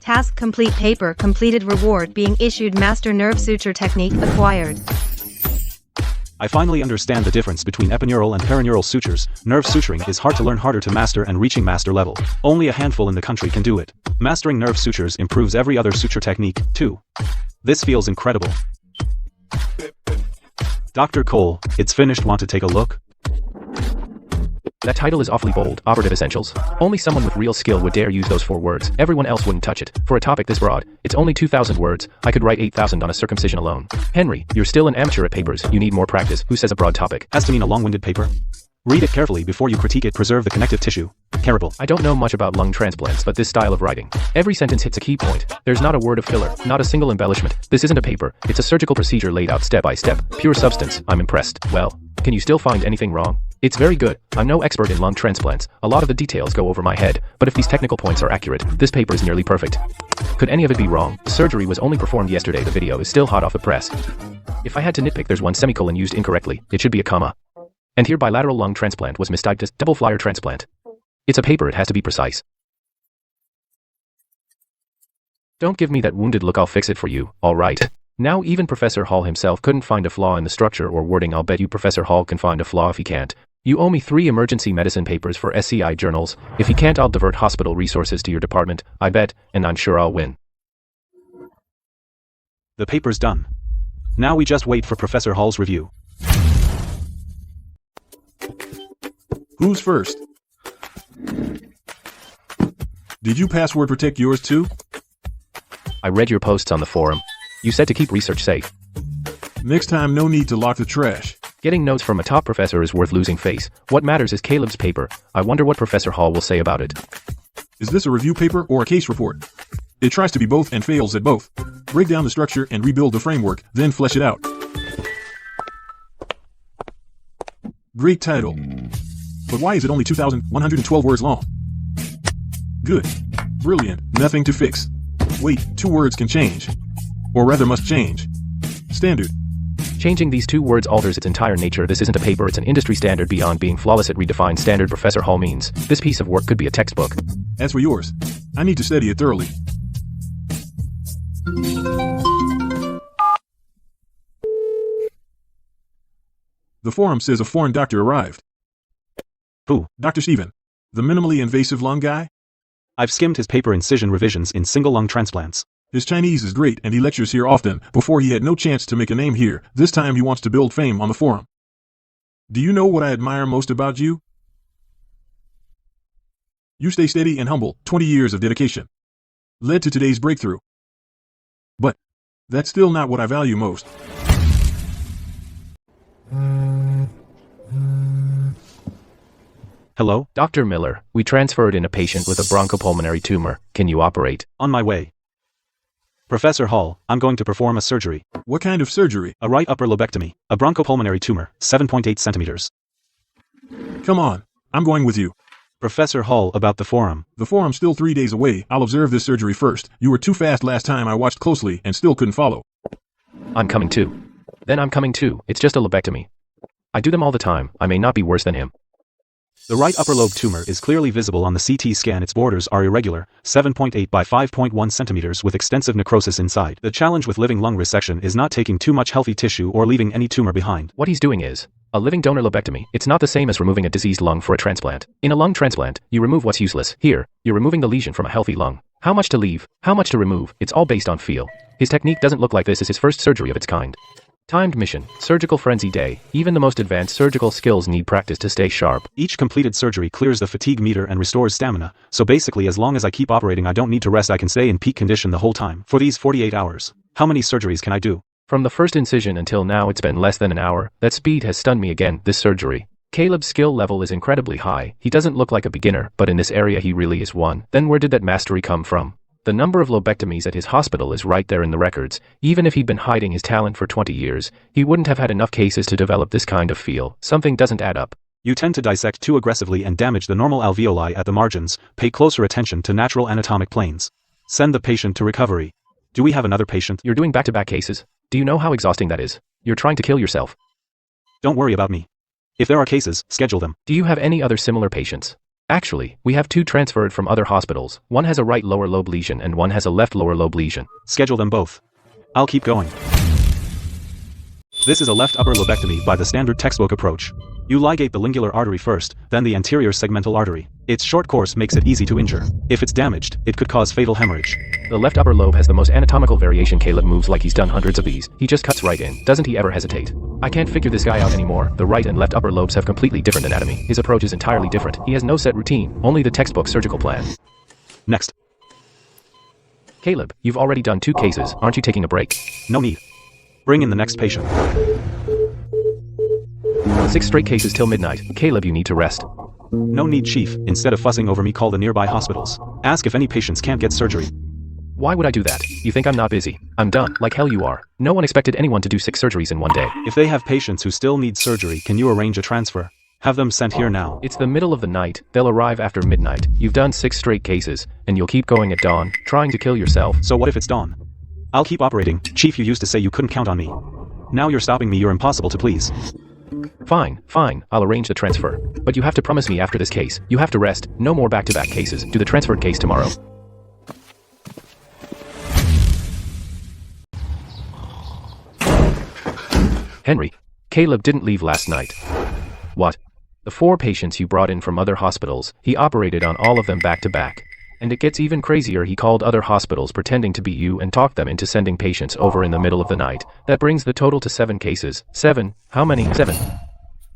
Task complete, paper completed, reward being issued, master nerve suture technique acquired. I finally understand the difference between epidural and perineural sutures. Nerve suturing is hard to learn, harder to master, and reaching master level. Only a handful in the country can do it. Mastering nerve sutures improves every other suture technique, too. This feels incredible. Dr. Cole, it's finished. Want to take a look? That title is awfully bold. Operative Essentials. Only someone with real skill would dare use those 4 words. Everyone else wouldn't touch it. For a topic this broad, it's only 2,000 words. I could write 8,000 on a circumcision alone. Henry, you're still an amateur at papers. You need more practice. Who says a broad topic has to mean a long-winded paper? Read it carefully before you critique it. Preserve the connective tissue. CEOReborn. I don't know much about lung transplants, but this style of writing. Every sentence hits a key point. There's not a word of filler, not a single embellishment. This isn't a paper. It's a surgical procedure laid out step by step. Pure substance. I'm impressed. Well, can you still find anything wrong? It's very good. I'm no expert in lung transplants. A lot of the details go over my head, but if these technical points are accurate, this paper is nearly perfect. Could any of it be wrong? The surgery was only performed yesterday. The video is still hot off the press. If I had to nitpick, there's one semicolon used incorrectly. It should be a comma. And here bilateral lung transplant was mistyped as double flyer transplant. It's a paper, it has to be precise. Don't give me that wounded look, I'll fix it for you, alright. Now even Professor Hall himself couldn't find a flaw in the structure or wording. I'll bet you Professor Hall can find a flaw if he can't. You owe me 3 emergency medicine papers for SCI journals. If he can't, I'll divert hospital resources to your department, I bet, and I'm sure I'll win. The paper's done. Now we just wait for Professor Hall's review. Who's first? Did you password protect yours too? I read your posts on the forum. You said to keep research safe. Next time, no need to lock the trash. Getting notes from a top professor is worth losing face. What matters is Caleb's paper. I wonder what Professor Hall will say about it. Is this a review paper or a case report? It tries to be both and fails at both. Break down the structure and rebuild the framework, then flesh it out. Great title. But why is it only 2,112 words long? Good. Brilliant. Nothing to fix. Wait, 2 words can change. Or rather must change. Standard. Changing these 2 words alters its entire nature. This isn't a paper, it's an industry standard. Beyond being flawless, it redefines standard. Professor Hall means this piece of work could be a textbook. As for yours, I need to study it thoroughly. The forum says a foreign doctor arrived. Who? Dr. Steven, the minimally invasive lung guy. I've skimmed his paper Incision Revisions in Single Lung Transplants. His Chinese is great and he lectures here often. Before he had no chance to make a name here. This time he wants to build fame on the forum. Do you know what I admire most about you? You stay steady and humble. 20 years of dedication led to today's breakthrough. But that's still not what I value most. Hello? Dr. Miller, we transferred in a patient with a bronchopulmonary tumor. Can you operate? On my way. Professor Hall, I'm going to perform a surgery. What kind of surgery? A right upper lobectomy. A bronchopulmonary tumor, 7.8 centimeters. Come on, I'm going with you. Professor Hall, about the forum. The forum's still 3 days away. I'll observe this surgery first. You were too fast last time. I watched closely and still couldn't follow. I'm coming too. Then I'm coming too. It's just a lobectomy. I do them all the time. I may not be worse than him. The right upper lobe tumor is clearly visible on the CT scan. Its borders are irregular, 7.8 by 5.1 centimeters with extensive necrosis inside. The challenge with living lung resection is not taking too much healthy tissue or leaving any tumor behind. What he's doing is a living donor lobectomy. It's not the same as removing a diseased lung for a transplant. In a lung transplant, you remove what's useless. Here, you're removing the lesion from a healthy lung. How much to leave, how much to remove, it's all based on feel. His technique doesn't look like this is his first surgery of its kind. Timed mission, surgical frenzy day. Even the most advanced surgical skills need practice to stay sharp. Each completed surgery clears the fatigue meter and restores stamina, so basically as long as I keep operating I don't need to rest. I can stay in peak condition the whole time. For these 48 hours, how many surgeries can I do? From the first incision until now it's been less than an hour. That speed has stunned me again, this surgery. Caleb's skill level is incredibly high. He doesn't look like a beginner, but in this area he really is one. Then where did that mastery come from? The number of lobectomies at his hospital is right there in the records. Even if he'd been hiding his talent for 20 years, he wouldn't have had enough cases to develop this kind of feel. Something doesn't add up. You tend to dissect too aggressively and damage the normal alveoli at the margins. Pay closer attention to natural anatomic planes. Send the patient to recovery. Do we have another patient? You're doing back-to-back cases. Do you know how exhausting that is? You're trying to kill yourself. Don't worry about me. If there are cases, schedule them. Do you have any other similar patients? Actually, we have 2 transferred from other hospitals. One has a right lower lobe lesion and one has a left lower lobe lesion. Schedule them both. I'll keep going. This is a left upper lobectomy by the standard textbook approach. You ligate the lingular artery first, then the anterior segmental artery. Its short course makes it easy to injure. If it's damaged, it could cause fatal hemorrhage. The left upper lobe has the most anatomical variation. Caleb moves like he's done hundreds of these. He just cuts right in. Doesn't he ever hesitate? I can't figure this guy out anymore. The right and left upper lobes have completely different anatomy. His approach is entirely different. He has no set routine, only the textbook surgical plan. Next. Caleb, you've already done 2 cases. Aren't you taking a break? No need. Bring in the next patient. 6 straight cases till midnight. Caleb, you need to rest. No need, Chief. Instead of fussing over me, call the nearby hospitals. Ask if any patients can't get surgery. Why would I do that? You think I'm not busy? I'm done, like hell you are. No one expected anyone to do 6 surgeries in one day. If they have patients who still need surgery, can you arrange a transfer? Have them sent here now. It's the middle of the night. They'll arrive after midnight. You've done 6 straight cases, and you'll keep going at dawn, trying to kill yourself. So what if it's dawn? I'll keep operating. Chief, you used to say you couldn't count on me. Now you're stopping me. You're impossible to please. Fine, I'll arrange the transfer. But you have to promise me after this case. You have to rest. No more back-to-back cases. Do the transferred case tomorrow. Henry, Caleb didn't leave last night. What? The 4 patients you brought in from other hospitals, he operated on all of them back-to-back. And it gets even crazier. He called other hospitals pretending to be you and talked them into sending patients over in the middle of the night. That brings the total to 7 cases. 7? How many? 7.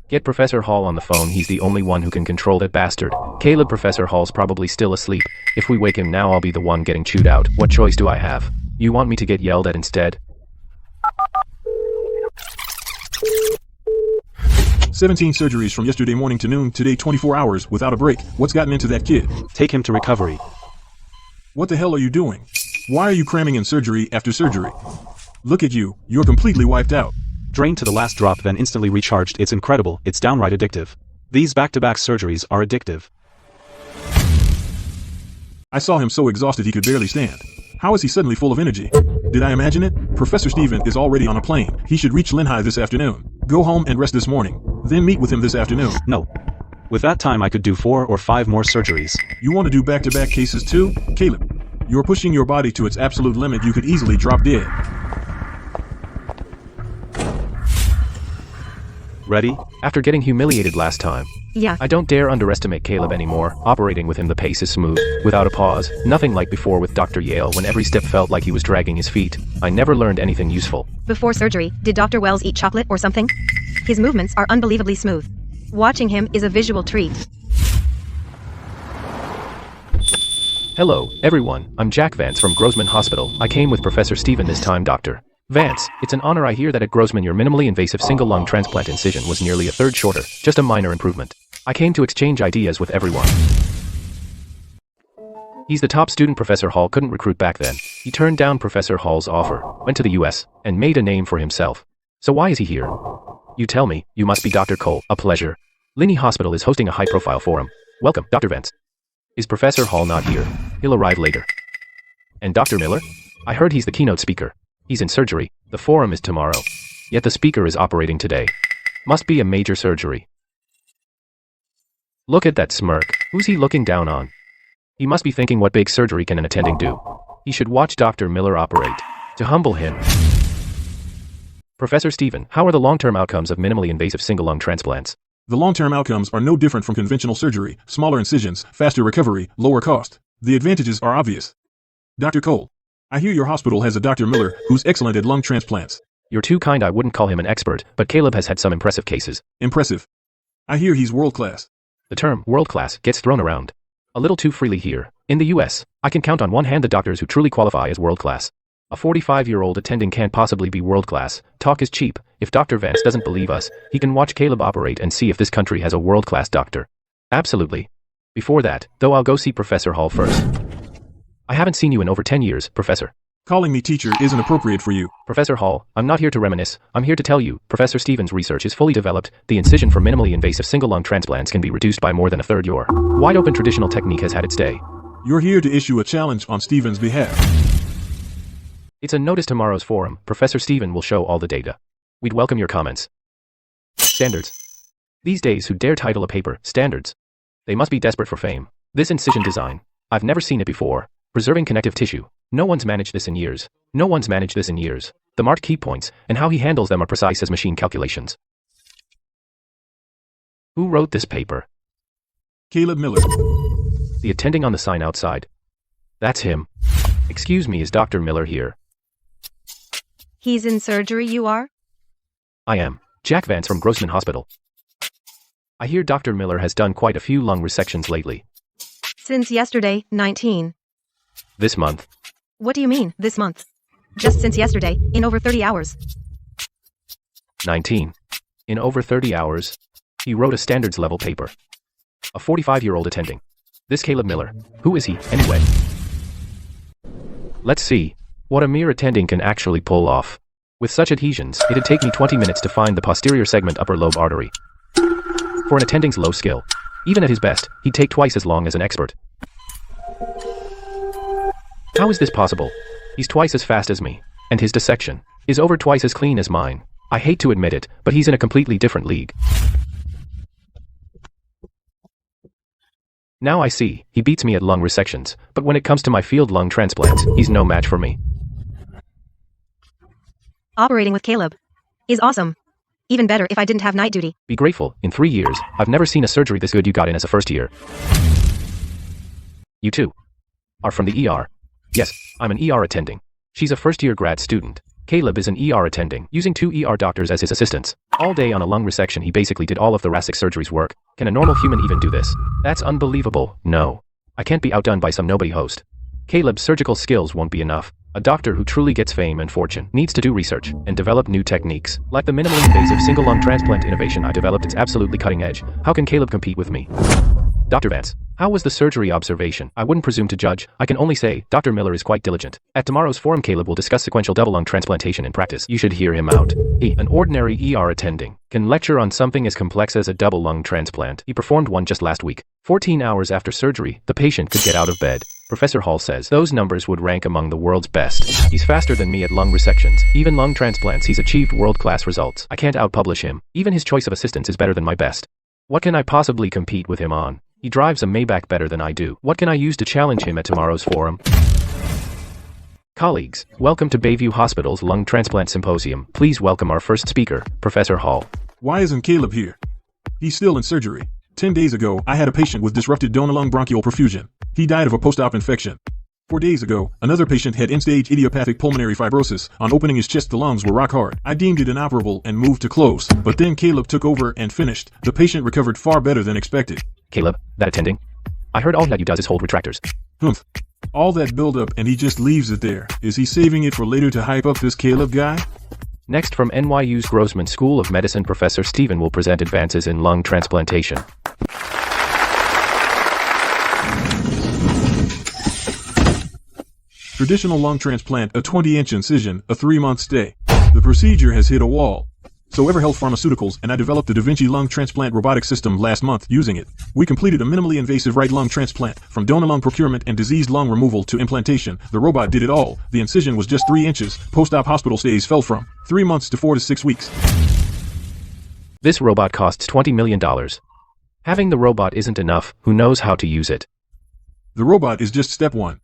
Get Professor Hall on the phone. He's the only one who can control that bastard. Caleb, Professor Hall's probably still asleep. If we wake him now, I'll be the one getting chewed out. What choice do I have? You want me to get yelled at instead? 17 surgeries from yesterday morning to noon, today 24 hours without a break. What's gotten into that kid? Take him to recovery. What the hell are you doing? Why are you cramming in surgery after surgery? Look at you, you're completely wiped out. Drained to the last drop, then instantly recharged. It's incredible. It's downright addictive. These back-to-back surgeries are addictive. I saw him so exhausted he could barely stand. How is he suddenly full of energy? Did I imagine it? Professor Steven is already on a plane. He should reach Linhai this afternoon. Go home and rest this morning. Then meet with him this afternoon. No. With that time I could do 4 or 5 more surgeries. You want to do back-to-back cases too? Caleb, you're pushing your body to its absolute limit. You could easily drop dead. Ready? After getting humiliated last time. Yeah. I don't dare underestimate Caleb anymore. Operating with him, the pace is smooth, without a pause. Nothing like before with Dr. Yale when every step felt like he was dragging his feet. I never learned anything useful. Before surgery, did Dr. Wells eat chocolate or something? His movements are unbelievably smooth. Watching him is a visual treat. Hello, everyone. I'm Jack Vance from Grossman Hospital. I came with Professor Steven this time, Dr. Vance. It's an honor. I hear that at Grossman your minimally invasive single lung transplant incision was nearly a third shorter, just a minor improvement. I came to exchange ideas with everyone. He's the top student Professor Hall couldn't recruit back then. He turned down Professor Hall's offer, went to the US, and made a name for himself. So why is he here? You tell me. You must be Dr. Cole. A pleasure. Linney Hospital is hosting a high-profile forum. Welcome, Dr. Vance. Is Professor Hall not here? He'll arrive later. And Dr. Miller? I heard he's the keynote speaker. He's in surgery. The forum is tomorrow. Yet the speaker is operating today. Must be a major surgery. Look at that smirk. Who's he looking down on? He must be thinking, what big surgery can an attending do? He should watch Dr. Miller operate. To humble him. Professor Steven, how are the long-term outcomes of minimally invasive single-lung transplants? The long-term outcomes are no different from conventional surgery: smaller incisions, faster recovery, lower cost. The advantages are obvious. Dr. Cole, I hear your hospital has a Dr. Miller who's excellent at lung transplants. You're too kind. I wouldn't call him an expert, but Caleb has had some impressive cases. Impressive. I hear he's world-class. The term world-class gets thrown around a little too freely here. In the US, I can count on one hand the doctors who truly qualify as world-class. A 45-year-old attending can't possibly be world-class. Talk is cheap. If Dr. Vance doesn't believe us, he can watch Caleb operate and see if this country has a world-class doctor. Absolutely. Before that, though, I'll go see Professor Hall first. I haven't seen you in over 10 years, Professor. Calling me teacher isn't appropriate for you. Professor Hall, I'm not here to reminisce. I'm here to tell you, Professor Stevens' research is fully developed. The incision for minimally invasive single-lung transplants can be reduced by more than a third. Your wide-open traditional technique has had its day. You're here to issue a challenge on Stevens' behalf. It's a notice tomorrow's forum. Professor Steven will show all the data. We'd welcome your comments. Standards. These days, who dare title a paper standards? They must be desperate for fame. This incision design. I've never seen it before. Preserving connective tissue. No one's managed this in years. No one's managed this in years. The marked key points and how he handles them are precise as machine calculations. Who wrote this paper? Caleb Miller. The attending on the sign outside. That's him. Excuse me, is Dr. Miller here? He's in surgery, you are? I am. Jack Vance from Grossman Hospital. I hear Dr. Miller has done quite a few lung resections lately. Since yesterday, 19. This month. What do you mean, this month? Just since yesterday, in over 30 hours. 19. In over 30 hours. He wrote a standards level paper. A 45-year-old attending. This Caleb Miller. Who is he, anyway? Let's see what a mere attending can actually pull off. With such adhesions, it'd take me 20 minutes to find the posterior segment upper lobe artery. For an attending's low skill, even at his best, he'd take twice as long as an expert. How is this possible? He's twice as fast as me, and his dissection is over twice as clean as mine. I hate to admit it, but he's in a completely different league. Now I see, he beats me at lung resections, but when it comes to my field lung transplants, he's no match for me. Operating with Caleb is awesome. Even better if I didn't have night duty. Be grateful, in 3 years, I've never seen a surgery this good you got in as a first year. You too are from the ER. Yes, I'm an ER attending. She's a first-year grad student. Caleb is an ER attending, using 2 ER doctors as his assistants. All day on a lung resection he basically did all of thoracic surgery's work. Can a normal human even do this? That's unbelievable. No. I can't be outdone by some nobody host. Caleb's surgical skills won't be enough. A doctor who truly gets fame and fortune needs to do research and develop new techniques. Like the minimally invasive single lung transplant innovation I developed, it's absolutely cutting edge. How can Caleb compete with me? Dr. Vance, how was the surgery observation? I wouldn't presume to judge. I can only say, Dr. Miller is quite diligent. At tomorrow's forum, Caleb will discuss sequential double lung transplantation in practice. You should hear him out. He, an ordinary ER attending, can lecture on something as complex as a double lung transplant. He performed one just last week. 14 hours after surgery, the patient could get out of bed. Professor Hall says those numbers would rank among the world's best. He's faster than me at lung resections. Even lung transplants, he's achieved world-class results. I can't outpublish him. Even his choice of assistants is better than my best. What can I possibly compete with him on? He drives a Maybach better than I do. What can I use to challenge him at tomorrow's forum? Colleagues, welcome to Bayview Hospital's Lung Transplant Symposium. Please welcome our first speaker, Professor Hall. Why isn't Caleb here? He's still in surgery. 10 days ago, I had a patient with disrupted donor lung bronchial perfusion. He died of a post-op infection. 4 days ago, another patient had end-stage idiopathic pulmonary fibrosis. On opening his chest, the lungs were rock hard. I deemed it inoperable and moved to close. But then Caleb took over and finished. The patient recovered far better than expected. Caleb, that attending? I heard all that you does is hold retractors. Humph. All that build-up and he just leaves it there. Is he saving it for later to hype up this Caleb guy? Next, from NYU's Grossman School of Medicine, Professor Stephen will present advances in lung transplantation. Traditional lung transplant, a 20-inch incision, a 3-month stay. The procedure has hit a wall. So EverHealth Pharmaceuticals and I developed the Da Vinci lung transplant robotic system last month. Using it, we completed a minimally invasive right lung transplant. From donor lung procurement and diseased lung removal to implantation, the robot did it all. The incision was just 3 inches. Post-op hospital stays fell from 3 months to 4 to 6 weeks. This robot costs $20 million. Having the robot isn't enough. Who knows how to use it? The robot is just step 1.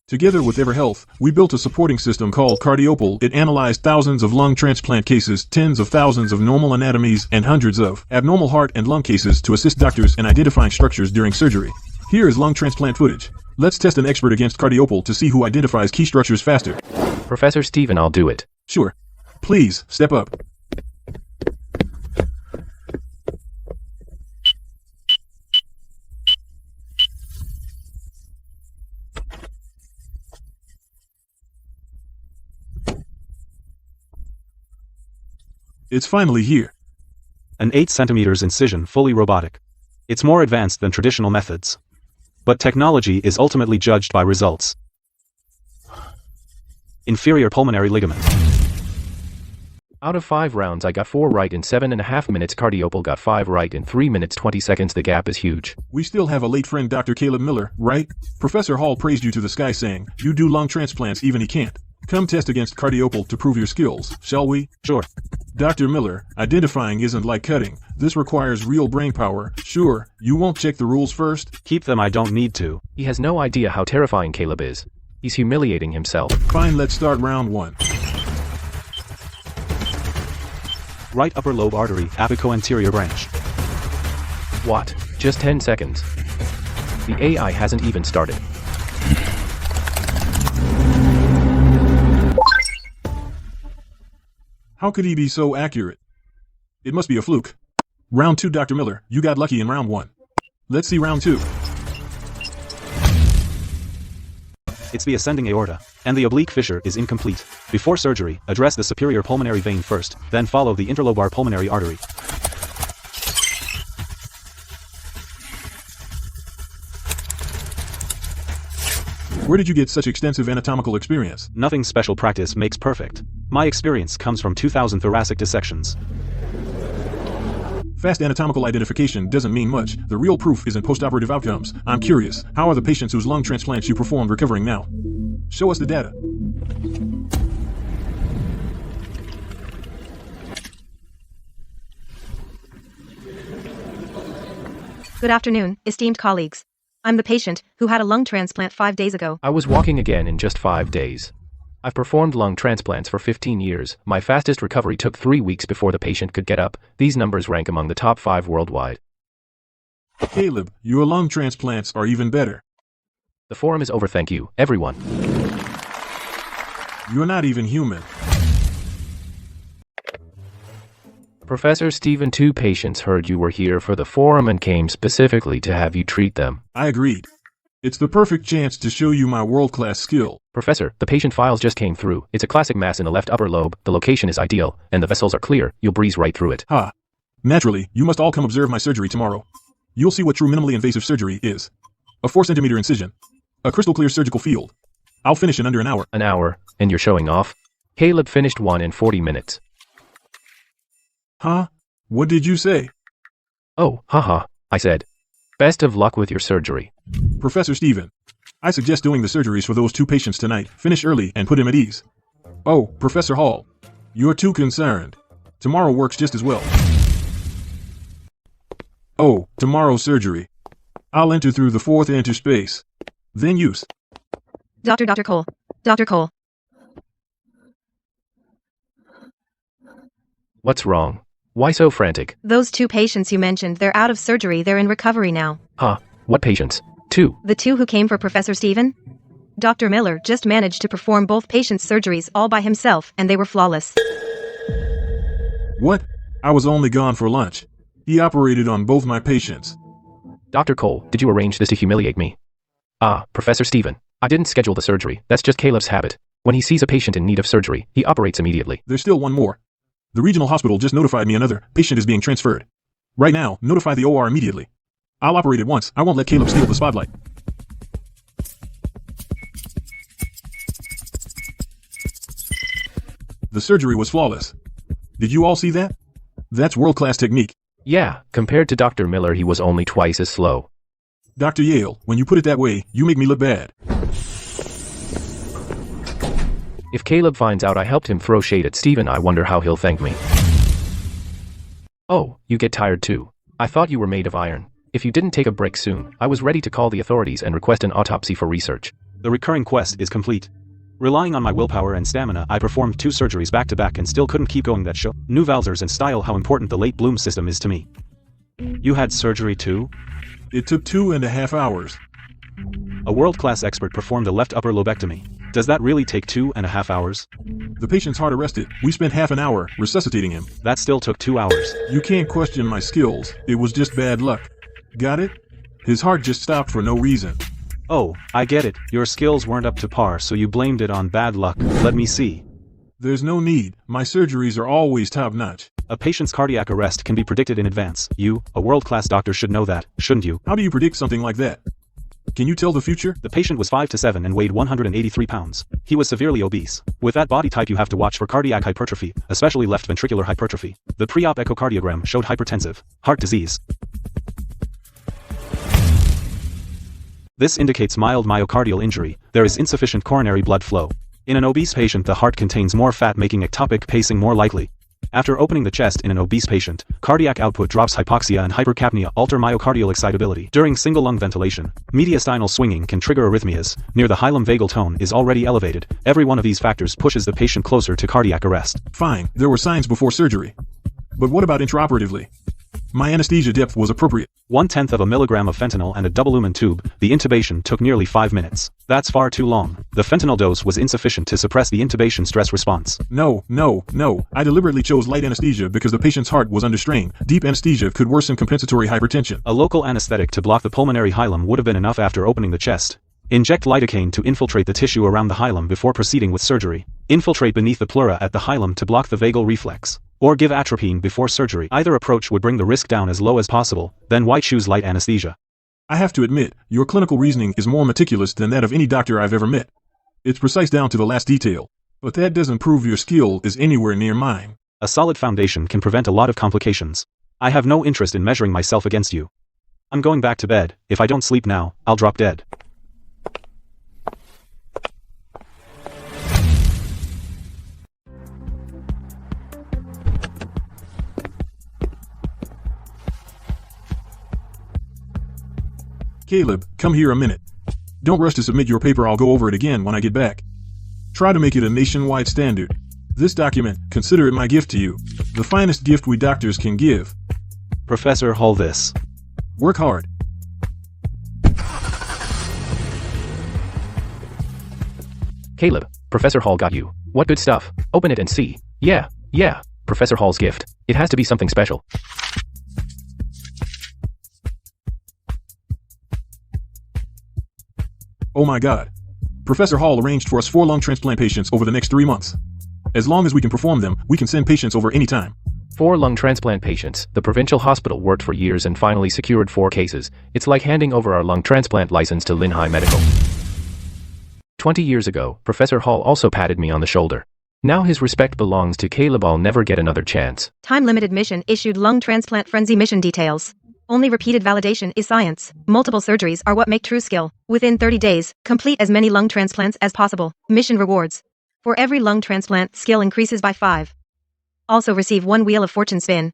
Together with EverHealth, we built a supporting system called CardioPol. It analyzed thousands of lung transplant cases, tens of thousands of normal anatomies, and hundreds of abnormal heart and lung cases to assist doctors in identifying structures during surgery. Here is lung transplant footage. Let's test an expert against CardioPol to see who identifies key structures faster. Professor Stephen, I'll do it. Sure. Please, step up. It's finally here. An 8 cm incision, fully robotic. It's more advanced than traditional methods. But technology is ultimately judged by results. Inferior pulmonary ligament. Out of 5 rounds, I got 4 right in 7.5 minutes. CardioPol got 5 right in 3 minutes 20 seconds. The gap is huge. We still have a late friend, Dr. Caleb Miller, right? Professor Hall praised you to the sky saying, you do lung transplants even he can't. Come test against CardioPol to prove your skills, shall we? Sure. Dr. Miller, identifying isn't like cutting. This requires real brain power. Sure, you won't check the rules first? Keep them, I don't need to. He has no idea how terrifying Caleb is. He's humiliating himself. Fine, let's start round 1. Right upper lobe artery, apico-anterior branch. What? Just 10 seconds. The AI hasn't even started. How could he be so accurate? It must be a fluke. Round 2, Dr. Miller, you got lucky in round 1. Let's see round 2. It's the ascending aorta, and the oblique fissure is incomplete. Before surgery, address the superior pulmonary vein first, then follow the interlobar pulmonary artery. Where did you get such extensive anatomical experience? Nothing special, practice makes perfect. My experience comes from 2,000 thoracic dissections. Fast anatomical identification doesn't mean much. The real proof is in postoperative outcomes. I'm curious, how are the patients whose lung transplants you performed recovering now? Show us the data. Good afternoon, esteemed colleagues. I'm the patient who had a lung transplant 5 days ago. I was walking again in just 5 days. I've performed lung transplants for 15 years. My fastest recovery took 3 weeks before the patient could get up. These numbers rank among the top 5 worldwide. Caleb, your lung transplants are even better. The forum is over, thank you, everyone. You're not even human. Professor Stephen, 2 patients heard you were here for the forum and came specifically to have you treat them. I agreed. It's the perfect chance to show you my world-class skill. Professor, the patient files just came through. It's a classic mass in the left upper lobe. The location is ideal, and the vessels are clear. You'll breeze right through it. Ha. Naturally, you must all come observe my surgery tomorrow. You'll see what true minimally invasive surgery is. A 4-centimeter incision. A crystal-clear surgical field. I'll finish in under an hour. An hour? And you're showing off? Caleb finished one in 40 minutes. Huh? What did you say? Oh, haha, I said. Best of luck with your surgery. Professor Stephen, I suggest doing the surgeries for those 2 patients tonight. Finish early and put him at ease. Oh, Professor Hall, you're too concerned. Tomorrow works just as well. Oh, tomorrow's surgery. I'll enter through the 4th interspace. Then use. Dr. Cole. Dr. Cole. What's wrong? Why so frantic? Those 2 patients you mentioned, they're out of surgery, they're in recovery now. Huh? What patients? 2. The 2 who came for Professor Stephen? Dr. Miller just managed to perform both patients' surgeries all by himself, and they were flawless. What? I was only gone for lunch. He operated on both my patients. Dr. Cole, did you arrange this to humiliate me? Professor Stephen, I didn't schedule the surgery. That's just Caleb's habit. When he sees a patient in need of surgery, he operates immediately. There's still one more. The regional hospital just notified me another patient is being transferred. Right now, notify the OR immediately. I'll operate it once. I won't let Caleb steal the spotlight. The surgery was flawless. Did you all see that? That's world-class technique. Yeah, compared to Dr. Miller, he was only twice as slow. Dr. Yale, when you put it that way, you make me look bad. If Caleb finds out I helped him throw shade at Stephen, I wonder how he'll thank me. Oh, you get tired too. I thought you were made of iron. If you didn't take a break soon, I was ready to call the authorities and request an autopsy for research. The recurring quest is complete. Relying on my willpower and stamina, I performed 2 surgeries back-to-back and still couldn't keep going. That show new Valzers and style how important the late bloom system is to me. You had surgery too? It took 2.5 hours. A world-class expert performed a left upper lobectomy. Does that really take 2.5 hours? The patient's heart arrested. We spent half an hour resuscitating him. That still took 2 hours. You can't question my skills. It was just bad luck. Got it? His heart just stopped for no reason. Oh, I get it. Your skills weren't up to par, so you blamed it on bad luck. Let me see. There's no need. My surgeries are always top-notch. A patient's cardiac arrest can be predicted in advance. You, a world-class doctor, should know that, shouldn't you? How do you predict something like that? Can you tell the future? The patient was 5'7" and weighed 183 pounds. He was severely obese. With that body type, you have to watch for cardiac hypertrophy, especially left ventricular hypertrophy. The pre-op echocardiogram showed hypertensive heart disease. This indicates mild myocardial injury. There is insufficient coronary blood flow. In an obese patient, the heart contains more fat, making ectopic pacing more likely. After opening the chest in an obese patient, cardiac output drops. Hypoxia and hypercapnia alter myocardial excitability. During single lung ventilation, mediastinal swinging can trigger arrhythmias. Near the hilum vagal tone is already elevated. Every one of these factors pushes the patient closer to cardiac arrest. Fine, there were signs before surgery. But what about intraoperatively? My anesthesia depth was appropriate. 1/10 of a milligram of fentanyl and a double lumen tube, the intubation took nearly 5 minutes. That's far too long. The fentanyl dose was insufficient to suppress the intubation stress response. No. I deliberately chose light anesthesia because the patient's heart was under strain. Deep anesthesia could worsen compensatory hypertension. A local anesthetic to block the pulmonary hilum would have been enough after opening the chest. Inject lidocaine to infiltrate the tissue around the hilum before proceeding with surgery. Infiltrate beneath the pleura at the hilum to block the vagal reflex. Or give atropine before surgery. Either approach would bring the risk down as low as possible, then why choose light anesthesia? I have to admit, your clinical reasoning is more meticulous than that of any doctor I've ever met. It's precise down to the last detail. But that doesn't prove your skill is anywhere near mine. A solid foundation can prevent a lot of complications. I have no interest in measuring myself against you. I'm going back to bed. If I don't sleep now, I'll drop dead. Caleb, come here a minute. Don't rush to submit your paper, I'll go over it again when I get back. Try to make it a nationwide standard. This document, consider it my gift to you. The finest gift we doctors can give. Professor Hall, this. Work hard. Caleb, Professor Hall got you. What good stuff. Open it and see. Yeah, Professor Hall's gift. It has to be something special. Oh my God. Professor Hall arranged for us 4 lung transplant patients over the next 3 months. As long as we can perform them, we can send patients over anytime. 4 lung transplant patients. The provincial hospital worked for years and finally secured 4 cases. It's like handing over our lung transplant license to Linhai Medical. 20 years ago, Professor Hall also patted me on the shoulder. Now his respect belongs to Caleb. I'll never get another chance. Time-limited mission issued lung transplant frenzy mission details. Only repeated validation is science. Multiple surgeries are what make true skill. Within 30 days, complete as many lung transplants as possible. Mission rewards. For every lung transplant, skill increases by 5. Also receive 1 Wheel of Fortune spin.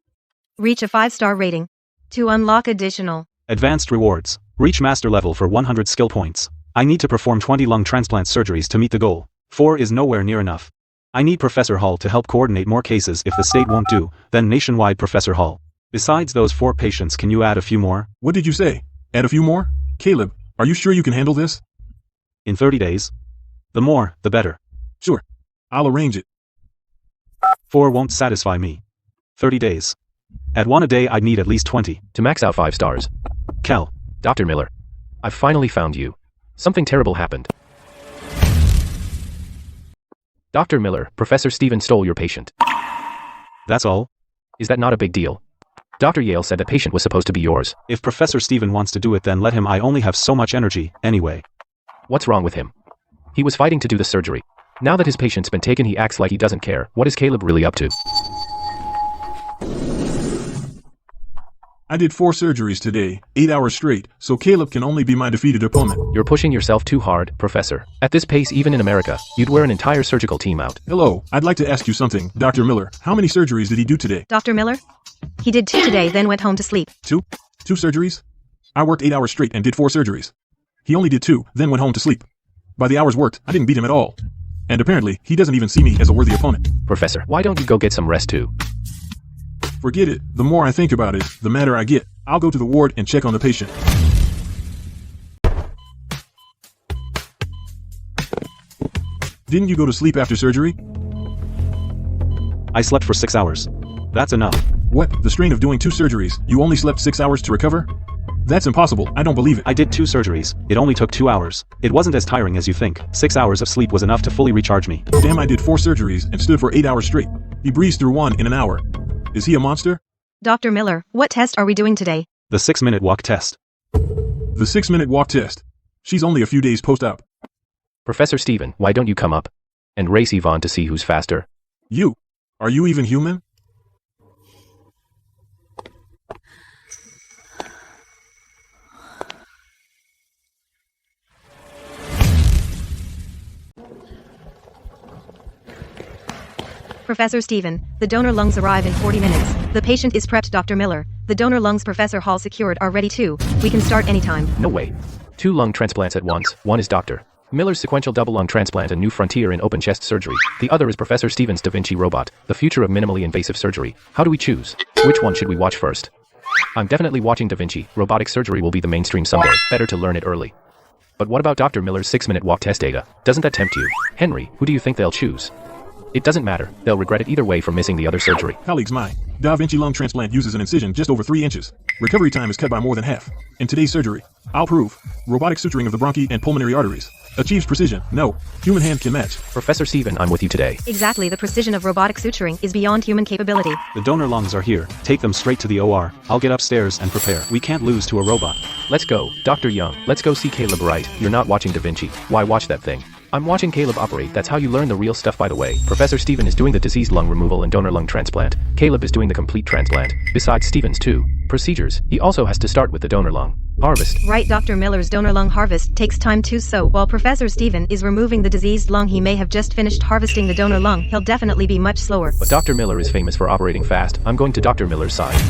Reach a 5-star rating. To unlock additional Advanced rewards. Reach master level for 100 skill points. I need to perform 20 lung transplant surgeries to meet the goal. 4 is nowhere near enough. I need Professor Hall to help coordinate more cases. If the state won't do, then nationwide Professor Hall. Besides those 4 patients, can you add a few more? What did you say? Add a few more? Caleb, are you sure you can handle this? In 30 days? The more, the better. Sure. I'll arrange it. 4 won't satisfy me. 30 days. At 1 a day, I'd need at least 20. To max out 5 stars. Cal. Dr. Miller. I've finally found you. Something terrible happened. Dr. Miller, Professor Steven stole your patient. That's all? Is that not a big deal? Dr. Yale said the patient was supposed to be yours. If Professor Steven wants to do it, then let him. I only have so much energy, anyway. What's wrong with him? He was fighting to do the surgery. Now that his patient's been taken, he acts like he doesn't care. What is Caleb really up to? I did 4 surgeries today, 8 hours straight, so Caleb can only be my defeated opponent. You're pushing yourself too hard, Professor. At this pace, even in America, you'd wear an entire surgical team out. Hello, I'd like to ask you something, Dr. Miller. How many surgeries did he do today? Dr. Miller? He did 2 today, then went home to sleep. 2? 2 surgeries? I worked 8 hours straight and did 4 surgeries. He only did 2, then went home to sleep. By the hours worked, I didn't beat him at all. And apparently, he doesn't even see me as a worthy opponent. Professor, why don't you go get some rest too? Forget it. The more I think about it, the madder I get. I'll go to the ward and check on the patient. Didn't you go to sleep after surgery? I slept for 6 hours. That's enough. What? The strain of doing 2 surgeries, you only slept 6 hours to recover? That's impossible. I don't believe it. I did 2 surgeries. It only took 2 hours. It wasn't as tiring as you think. 6 hours of sleep was enough to fully recharge me. Damn, I did 4 surgeries and stood for 8 hours straight. He breezed through 1 in an hour. Is he a monster? Dr. Miller, what test are we doing today? The 6-minute walk test. The 6-minute walk test. She's only a few days post-op. Professor Steven, why don't you come up and race Yvonne to see who's faster? You? Are you even human? Professor Steven, the donor lungs arrive in 40 minutes. The patient is prepped. Dr. Miller, the donor lungs Professor Hall secured are ready too. We can start anytime. No way. 2 lung transplants at once. One is Dr. Miller's sequential double lung transplant, a new frontier in open chest surgery. The other is Professor Steven's Da Vinci robot, the future of minimally invasive surgery. How do we choose? Which one should we watch first? I'm definitely watching Da Vinci. Robotic surgery will be the mainstream someday. Better to learn it early. But what about Dr. Miller's 6-minute walk test data? Doesn't that tempt you? Henry, who do you think they'll choose? It doesn't matter. They'll regret it either way for missing the other surgery. Colleagues, my Da Vinci lung transplant uses an incision just over 3 inches. Recovery time is cut by more than half. In today's surgery, I'll prove robotic suturing of the bronchi and pulmonary arteries achieves precision no human hand can match. Professor Steven, I'm with you today. Exactly, the precision of robotic suturing is beyond human capability. The donor lungs are here. Take them straight to the OR. I'll get upstairs and prepare. We can't lose to a robot. Let's go. Dr. Young, let's go see Caleb. Right, you're not watching Da Vinci. Why watch that thing? I'm watching Caleb operate. That's how you learn the real stuff, by the way. Professor Steven is doing the diseased lung removal and donor lung transplant. Caleb is doing the complete transplant. Besides Steven's two procedures, he also has to start with the donor lung harvest. Right, Dr. Miller's donor lung harvest takes time too, so while Professor Steven is removing the diseased lung, he may have just finished harvesting the donor lung. He'll definitely be much slower. But Dr. Miller is famous for operating fast. I'm going to Dr. Miller's side.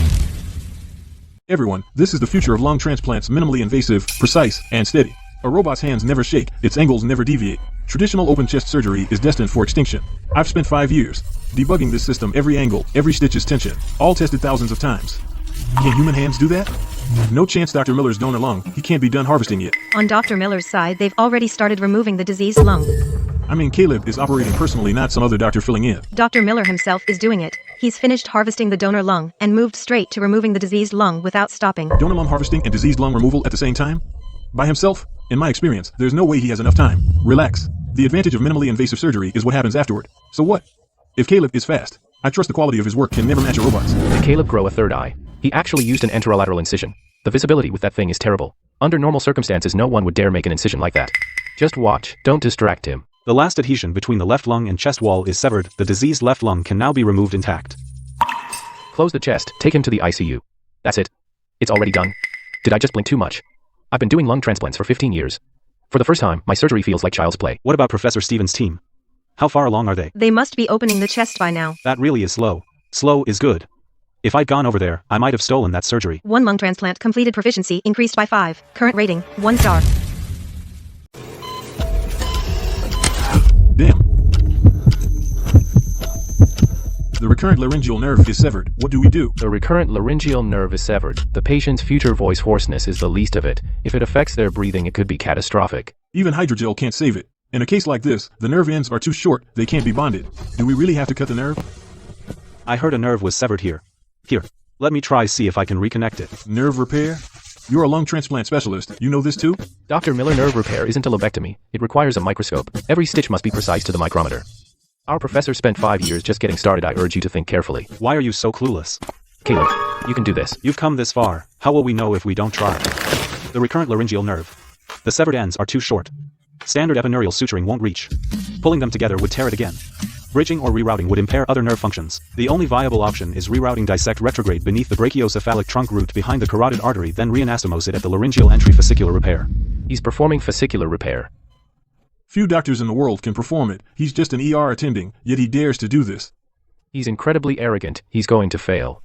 Everyone, this is the future of lung transplants, minimally invasive, precise, and steady. A robot's hands never shake, its angles never deviate. Traditional open chest surgery is destined for extinction. I've spent 5 years debugging this system, every angle, every stitch is tension, all tested thousands of times. Can human hands do that? No chance. Dr. Miller's donor lung, he can't be done harvesting yet. On Dr. Miller's side, they've already started removing the diseased lung. I mean, Caleb is operating personally, not some other doctor filling in. Dr. Miller himself is doing it. He's finished harvesting the donor lung and moved straight to removing the diseased lung without stopping. Donor lung harvesting and diseased lung removal at the same time? By himself? In my experience, there's no way he has enough time. Relax. The advantage of minimally invasive surgery is what happens afterward. So what? If Caleb is fast, I trust the quality of his work can never match a robot's. Did Caleb grow a third eye? He actually used an enterolateral incision. The visibility with that thing is terrible. Under normal circumstances, no one would dare make an incision like that. Just watch. Don't distract him. The last adhesion between the left lung and chest wall is severed. The diseased left lung can now be removed intact. Close the chest. Take him to the ICU. That's it. It's already done. Did I just blink too much? I've been doing lung transplants for 15 years. For the first time, my surgery feels like child's play. What about Professor Steven's team? How far along are they? They must be opening the chest by now. That really is slow. Slow is good. If I'd gone over there, I might have stolen that surgery. 1 lung transplant completed, proficiency increased by 5. Current rating, 1 star. Damn. The recurrent laryngeal nerve is severed. What do we do? The recurrent laryngeal nerve is severed. The patient's future voice hoarseness is the least of it. If it affects their breathing, it could be catastrophic. Even hydrogel can't save it. In a case like this, the nerve ends are too short, they can't be bonded. Do we really have to cut the nerve? I heard a nerve was severed here. Here, let me try see if I can reconnect it. Nerve repair? You're a lung transplant specialist. You know this too? Dr. Miller, nerve repair isn't a lobectomy. It requires a microscope. Every stitch must be precise to the micrometer. Our professor spent 5 years just getting started. I urge you to think carefully. Why are you so clueless? Caleb, you can do this. You've come this far. How will we know if we don't try? The recurrent laryngeal nerve. The severed ends are too short. Standard epineurial suturing won't reach. Pulling them together would tear it again. Bridging or rerouting would impair other nerve functions. The only viable option is rerouting. Dissect retrograde beneath the brachiocephalic trunk root behind the carotid artery, then reanastomose it at the laryngeal entry. Fascicular repair. He's performing fascicular repair. Few doctors in the world can perform it. He's just an ER attending, yet he dares to do this. He's incredibly arrogant. He's going to fail.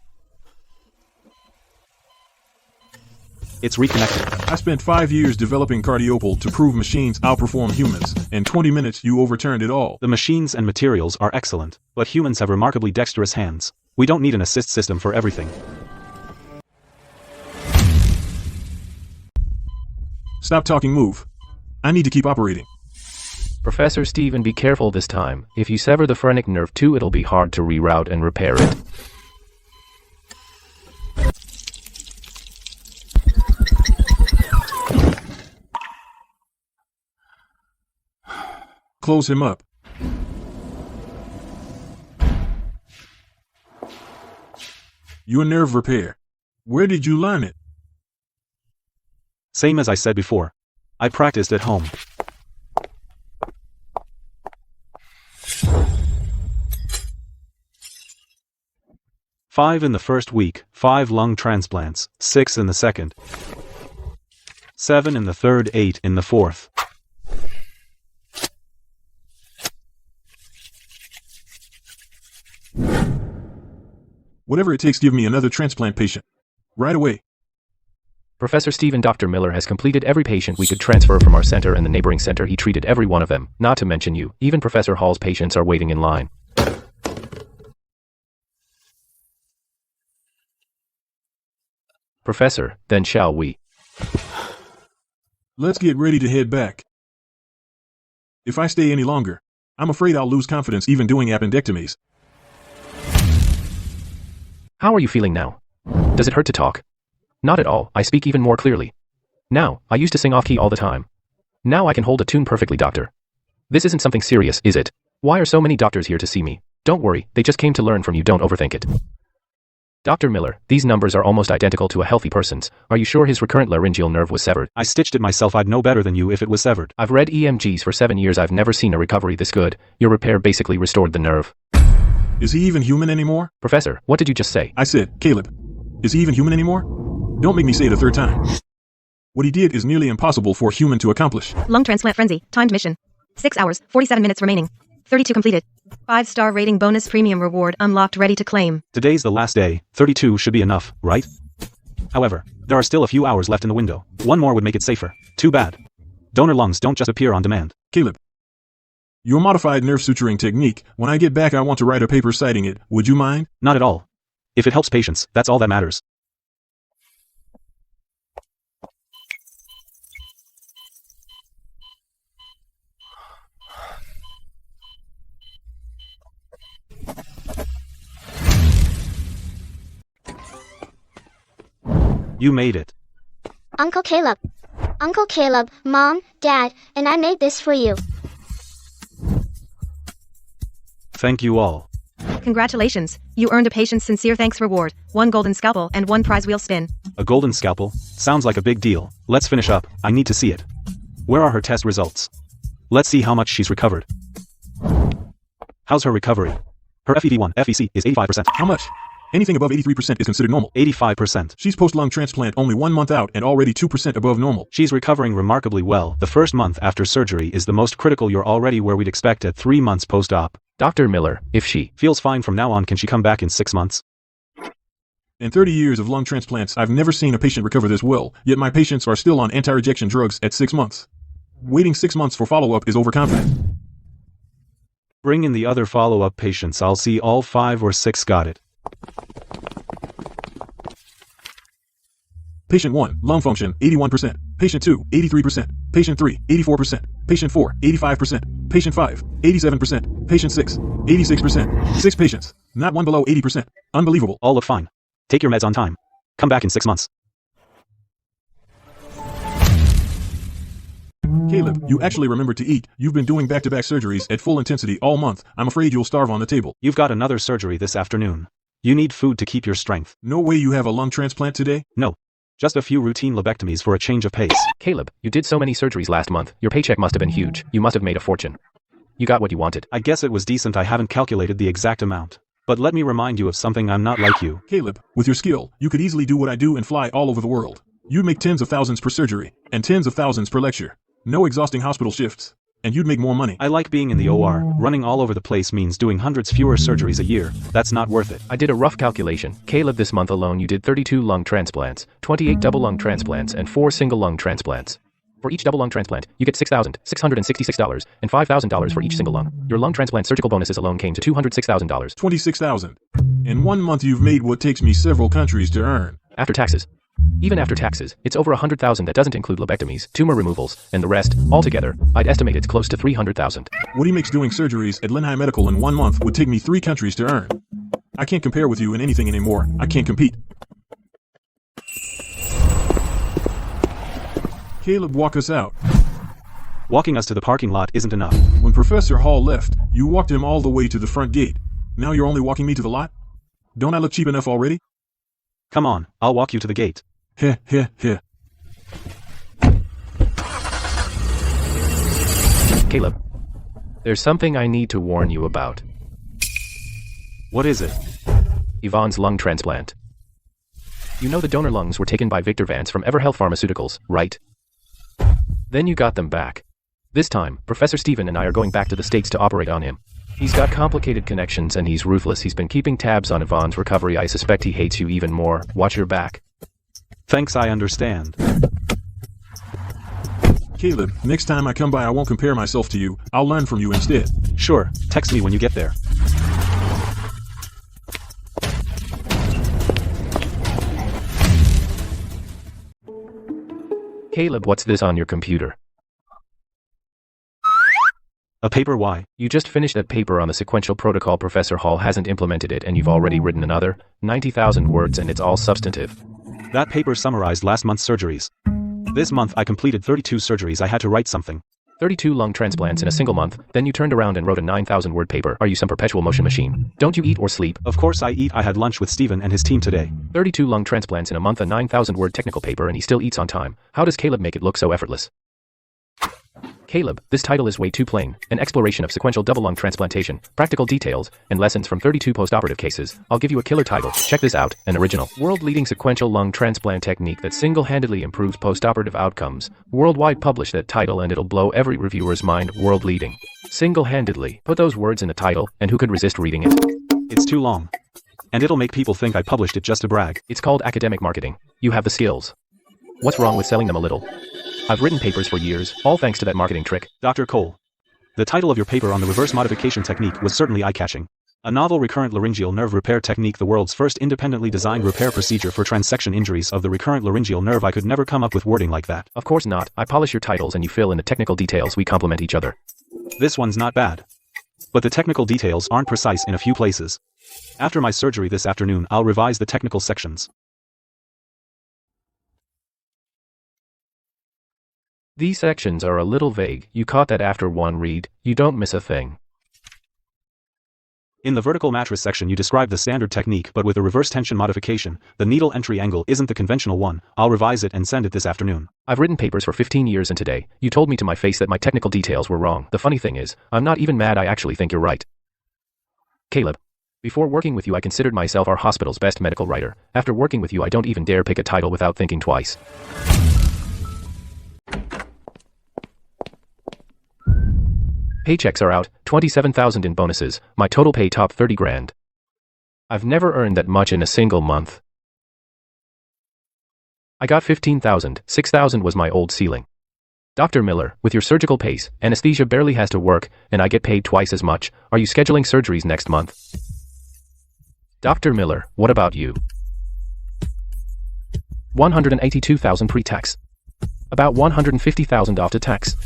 It's reconnected. I spent 5 years developing cardiopal to prove machines outperform humans. In 20 minutes, you overturned it all. The machines and materials are excellent, but humans have remarkably dexterous hands. We don't need an assist system for everything. Stop talking, move. I need to keep operating. Professor Steven, be careful this time. If you sever the phrenic nerve too, it'll be hard to reroute and repair it. Close him up. Your nerve repair. Where did you learn it? Same as I said before. I practiced at home. Five in the first week, 5 lung transplants, 6 in the second, 7 in the third, 8 in the fourth. Whatever it takes, give me another transplant patient. Right away. Professor Steven, Dr. Miller has completed every patient we could transfer from our center and the neighboring center. He treated every one of them, not to mention you. Even Professor Hall's patients are waiting in line. Professor, then shall we? Let's get ready to head back. If I stay any longer, I'm afraid I'll lose confidence even doing appendectomies. How are you feeling now? Does it hurt to talk? Not at all, I speak even more clearly. Now, I used to sing off-key all the time. Now I can hold a tune perfectly, doctor. This isn't something serious, is it? Why are so many doctors here to see me? Don't worry, they just came to learn from you, don't overthink it. Dr. Miller, these numbers are almost identical to a healthy person's. Are you sure his recurrent laryngeal nerve was severed? I stitched it myself. I'd know better than you if it was severed. I've read EMGs for 7 years. I've never seen a recovery this good. Your repair basically restored the nerve. Is he even human anymore? Professor, what did you just say? I said, Caleb, is he even human anymore? Don't make me say it a third time. What he did is nearly impossible for a human to accomplish. Lung transplant frenzy. Timed mission. 6 hours, 47 minutes remaining. 32 completed. 5-star rating bonus premium reward unlocked ready to claim. Today's the last day. 32 should be enough, right? However, there are still a few hours left in the window. One more would make it safer. Too bad. Donor lungs don't just appear on demand. Caleb, your modified nerve suturing technique, when I get back I want to write a paper citing it. Would you mind? Not at all. If it helps patients, that's all that matters. You made it. Uncle Caleb. Uncle Caleb, Mom, Dad, and I made this for you. Thank you all. Congratulations. You earned a patient's sincere thanks reward, 1 golden scalpel and 1 prize wheel spin. A golden scalpel? Sounds like a big deal. Let's finish up. I need to see it. Where are her test results? Let's see how much she's recovered. How's her recovery? Her FEV1, FEC, is 85%. How much? Anything above 83% is considered normal. 85%. She's post-lung transplant only 1 month out and already 2% above normal. She's recovering remarkably well. The first month after surgery is the most critical. You're already where we'd expect at 3 months post-op. Dr. Miller, if she feels fine from now on, can she come back in 6 months? In 30 years of lung transplants, I've never seen a patient recover this well, yet my patients are still on anti-rejection drugs at 6 months. Waiting 6 months for follow-up is overconfident. Bring in the other follow-up patients. I'll see all 5 or 6. Got it. Patient 1, lung function, 81%. Patient 2, 83%. Patient 3, 84%. Patient 4, 85%. Patient 5, 87%. Patient 6, 86%. 6 patients, not one below 80%. Unbelievable. All look fine. Take your meds on time. Come back in 6 months. Caleb, you actually remembered to eat. You've been doing back-to-back surgeries at full intensity all month. I'm afraid you'll starve on the table. You've got another surgery this afternoon. You need food to keep your strength. No way you have a lung transplant today? No. Just a few routine lobectomies for a change of pace. Caleb, you did so many surgeries last month. Your paycheck must have been huge. You must have made a fortune. You got what you wanted. I guess it was decent. I haven't calculated the exact amount. But let me remind you of something. I'm not like you. Caleb, with your skill, you could easily do what I do and fly all over the world. You'd make tens of thousands per surgery, and tens of thousands per lecture. No exhausting hospital shifts. And you'd make more money. I like being in the OR. Running all over the place means doing hundreds fewer surgeries a year. That's not worth it. I did a rough calculation. Caleb, this month alone you did 32 lung transplants, 28 double lung transplants, and 4 single lung transplants. For each double lung transplant, you get $6,666 and $5,000 for each single lung. Your lung transplant surgical bonuses alone came to $206,000. $26,000. In 1 month you've made what takes me several countries to earn. After taxes. Even after taxes, it's over $100,000. That doesn't include lobectomies, tumor removals, and the rest. Altogether, I'd estimate it's close to $300,000. What he makes doing surgeries at Linhai Medical in 1 month would take me 3 countries to earn. I can't compare with you in anything anymore. I can't compete. Caleb, walk us out. Walking us to the parking lot isn't enough. When Professor Hall left, you walked him all the way to the front gate. Now you're only walking me to the lot? Don't I look cheap enough already? Come on, I'll walk you to the gate. Heh, heh, heh. Caleb, there's something I need to warn you about. What is it? Yvonne's lung transplant. You know the donor lungs were taken by Victor Vance from EverHealth Pharmaceuticals, right? Then you got them back. This time, Professor Steven and I are going back to the States to operate on him. He's got complicated connections and he's ruthless. He's been keeping tabs on Yvonne's recovery. I suspect he hates you even more. Watch your back. Thanks, I understand. Caleb, next time I come by I won't compare myself to you. I'll learn from you instead. Sure, text me when you get there. Caleb, what's this on your computer? A paper? Why? You just finished that paper on the sequential protocol. Professor Hall hasn't implemented it and you've already written another 90,000 words and it's all substantive. That paper summarized last month's surgeries. This month I completed 32 surgeries. I had to write something. 32 lung transplants in a single month, then you turned around and wrote a 9,000 word paper. Are you some perpetual motion machine? Don't you eat or sleep? Of course I eat. I had lunch with Steven and his team today. 32 lung transplants in a month, a 9,000 word technical paper, and he still eats on time. How does Caleb make it look so effortless? Caleb, this title is way too plain. An exploration of sequential double lung transplantation, practical details, and lessons from 32 postoperative cases. I'll give you a killer title. Check this out, an original, world-leading sequential lung transplant technique that single-handedly improves postoperative outcomes. Worldwide, publish that title and it'll blow every reviewer's mind. World-leading. Single-handedly. Put those words in the title, and who could resist reading it? It's too long. And it'll make people think I published it just to brag. It's called academic marketing. You have the skills. What's wrong with selling them a little? I've written papers for years, all thanks to that marketing trick. Dr. Cole. The title of your paper on the reverse modification technique was certainly eye-catching. A novel recurrent laryngeal nerve repair technique, the world's first independently designed repair procedure for transection injuries of the recurrent laryngeal nerve. I could never come up with wording like that. Of course not. I polish your titles and you fill in the technical details. We complement each other. This one's not bad. But the technical details aren't precise in a few places. After my surgery this afternoon, I'll revise the technical sections. These sections are a little vague. You caught that after one read. You don't miss a thing. In the vertical mattress section you describe the standard technique, but with a reverse tension modification. The needle entry angle isn't the conventional one. I'll revise it and send it this afternoon. I've written papers for 15 years and today, you told me to my face that my technical details were wrong. The funny thing is, I'm not even mad. I actually think you're right. Caleb. Before working with you I considered myself our hospital's best medical writer. After working with you I don't even dare pick a title without thinking twice. Paychecks are out, 27,000 in bonuses, my total pay top 30 grand. I've never earned that much in a single month. I got 15,000, 6,000 was my old ceiling. Dr. Miller, with your surgical pace, anesthesia barely has to work, and I get paid twice as much. Are you scheduling surgeries next month? Dr. Miller, what about you? 182,000 pre-tax. About 150,000 after tax.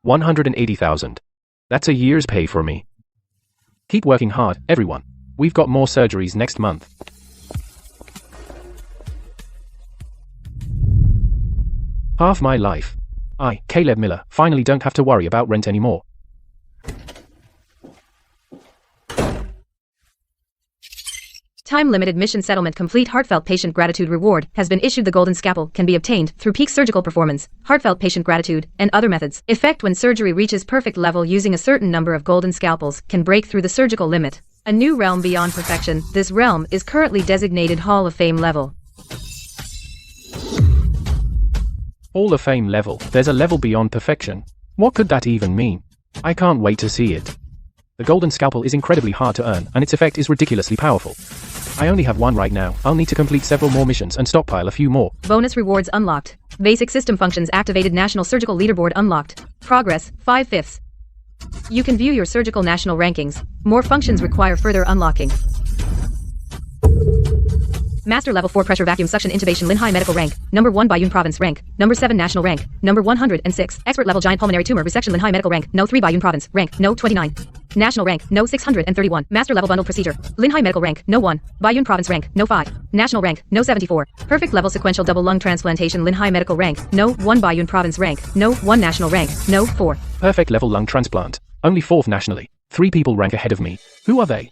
180,000. That's a year's pay for me. Keep working hard, everyone. We've got more surgeries next month. Half my life. I, Caleb Miller, finally don't have to worry about rent anymore. Time-limited mission settlement complete. Heartfelt patient gratitude reward has been issued. The golden scalpel can be obtained through peak surgical performance, heartfelt patient gratitude, and other methods. Effect: when surgery reaches perfect level using a certain number of golden scalpels can break through the surgical limit. A new realm beyond perfection. This realm is currently designated Hall of Fame level. Hall of Fame level. There's a level beyond perfection. What could that even mean? I can't wait to see it. The golden scalpel is incredibly hard to earn, and its effect is ridiculously powerful. I only have one right now. I'll need to complete several more missions and stockpile a few more. Bonus rewards unlocked. Basic system functions activated. National surgical leaderboard unlocked. Progress 5/5. You can view your surgical national rankings. More functions require further unlocking. Master level 4 pressure vacuum suction intubation Linhai medical rank, number 1 Bayun province rank, number 7 national rank, number 106. Expert level giant pulmonary tumor resection Linhai medical rank, no 3 Bayun province rank, no 29. National rank, no 631. Master level bundled procedure, Linhai medical rank, no 1. Bayun province rank, no 5. National rank, no 74. Perfect level sequential double lung transplantation Linhai medical rank, no 1 Bayun province rank, no 1 national rank, no 4. Perfect level lung transplant. Only 4th nationally. 3 people rank ahead of me. Who are they?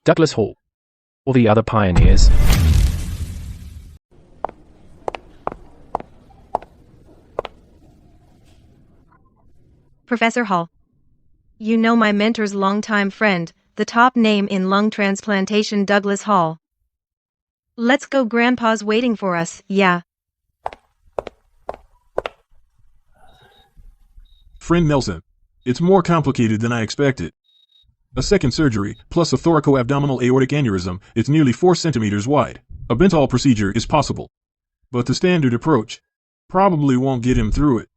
Douglas Hall. Or the other pioneers? Professor Hall. You know my mentor's longtime friend, the top name in lung transplantation, Douglas Hall. Let's go, Grandpa's waiting for us, yeah. Friend Nelson, it's more complicated than I expected. A second surgery, plus a thoracoabdominal aortic aneurysm, it's nearly 4 centimeters wide. A Bentall procedure is possible. But the standard approach probably won't get him through it.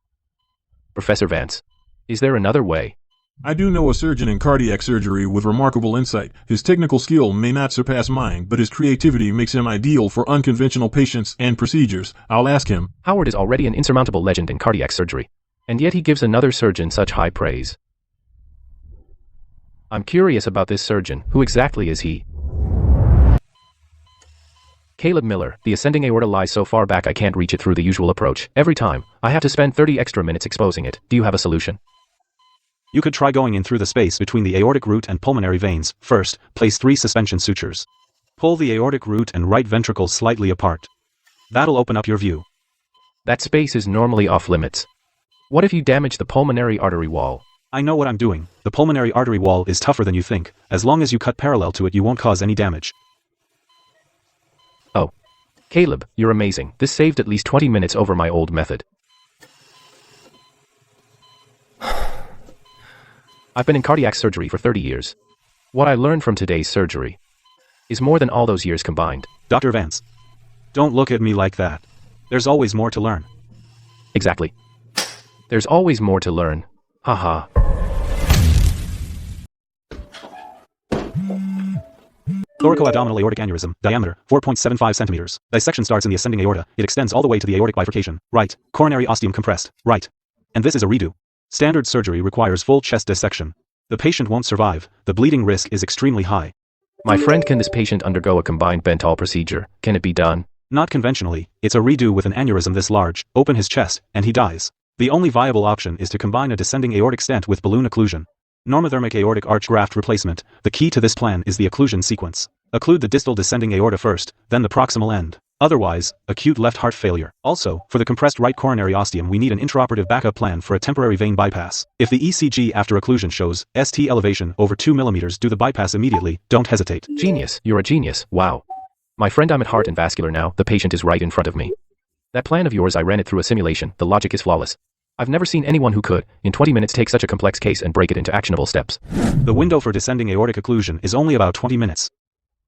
Professor Vance. Is there another way? I do know a surgeon in cardiac surgery with remarkable insight. His technical skill may not surpass mine, but his creativity makes him ideal for unconventional patients and procedures. I'll ask him. Howard is already an insurmountable legend in cardiac surgery, and yet he gives another surgeon such high praise. I'm curious about this surgeon. Who exactly is he? Caleb Miller. The ascending aorta lies so far back I can't reach it through the usual approach. Every time, I have to spend 30 extra minutes exposing it. Do you have a solution? You could try going in through the space between the aortic root and pulmonary veins. First, place 3 suspension sutures. Pull the aortic root and right ventricle slightly apart. That'll open up your view. That space is normally off limits. What if you damage the pulmonary artery wall? I know what I'm doing. The pulmonary artery wall is tougher than you think. As long as you cut parallel to it, you won't cause any damage. Oh. Caleb, you're amazing. This saved at least 20 minutes over my old method. I've been in cardiac surgery for 30 years. What I learned from today's surgery is more than all those years combined. Dr. Vance. Don't look at me like that. There's always more to learn. Exactly. There's always more to learn. Haha. Thoracoabdominal aortic aneurysm, diameter, 4.75 centimeters. Dissection starts in the ascending aorta. It extends all the way to the aortic bifurcation. Right. Coronary ostium compressed. Right. And this is a redo. Standard surgery requires full chest dissection. The patient won't survive. The bleeding risk is extremely high. My friend, can this patient undergo a combined Bentall procedure? Can it be done? Not conventionally. It's a redo with an aneurysm this large. Open his chest, and he dies. The only viable option is to combine a descending aortic stent with balloon occlusion. Normothermic aortic arch graft replacement. The key to this plan is the occlusion sequence. Occlude the distal descending aorta first, then the proximal end. Otherwise, acute left heart failure. Also, for the compressed right coronary ostium, we need an intraoperative backup plan for a temporary vein bypass. If the ECG after occlusion shows ST elevation over 2 mm, do the bypass immediately. Don't hesitate. Genius. You're a genius. Wow. My friend, I'm at Heart and Vascular now. The patient is right in front of me. That plan of yours, I ran it through a simulation. The logic is flawless. I've never seen anyone who could, in 20 minutes, take such a complex case and break it into actionable steps. The window for descending aortic occlusion is only about 20 minutes.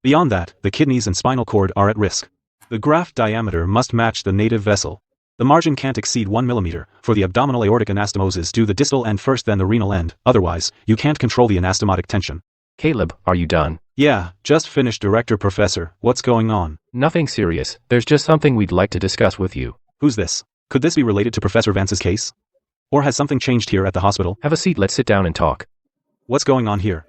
Beyond that, the kidneys and spinal cord are at risk. The graft diameter must match the native vessel. The margin can't exceed 1 mm. For the abdominal aortic anastomosis, do the distal end first, then the renal end. Otherwise, you can't control the anastomotic tension. Caleb, are you done? Yeah, just finished, Director Professor. What's going on? Nothing serious. There's just something we'd like to discuss with you. Who's this? Could this be related to Professor Vance's case? Or has something changed here at the hospital? Have a seat, let's sit down and talk. What's going on here?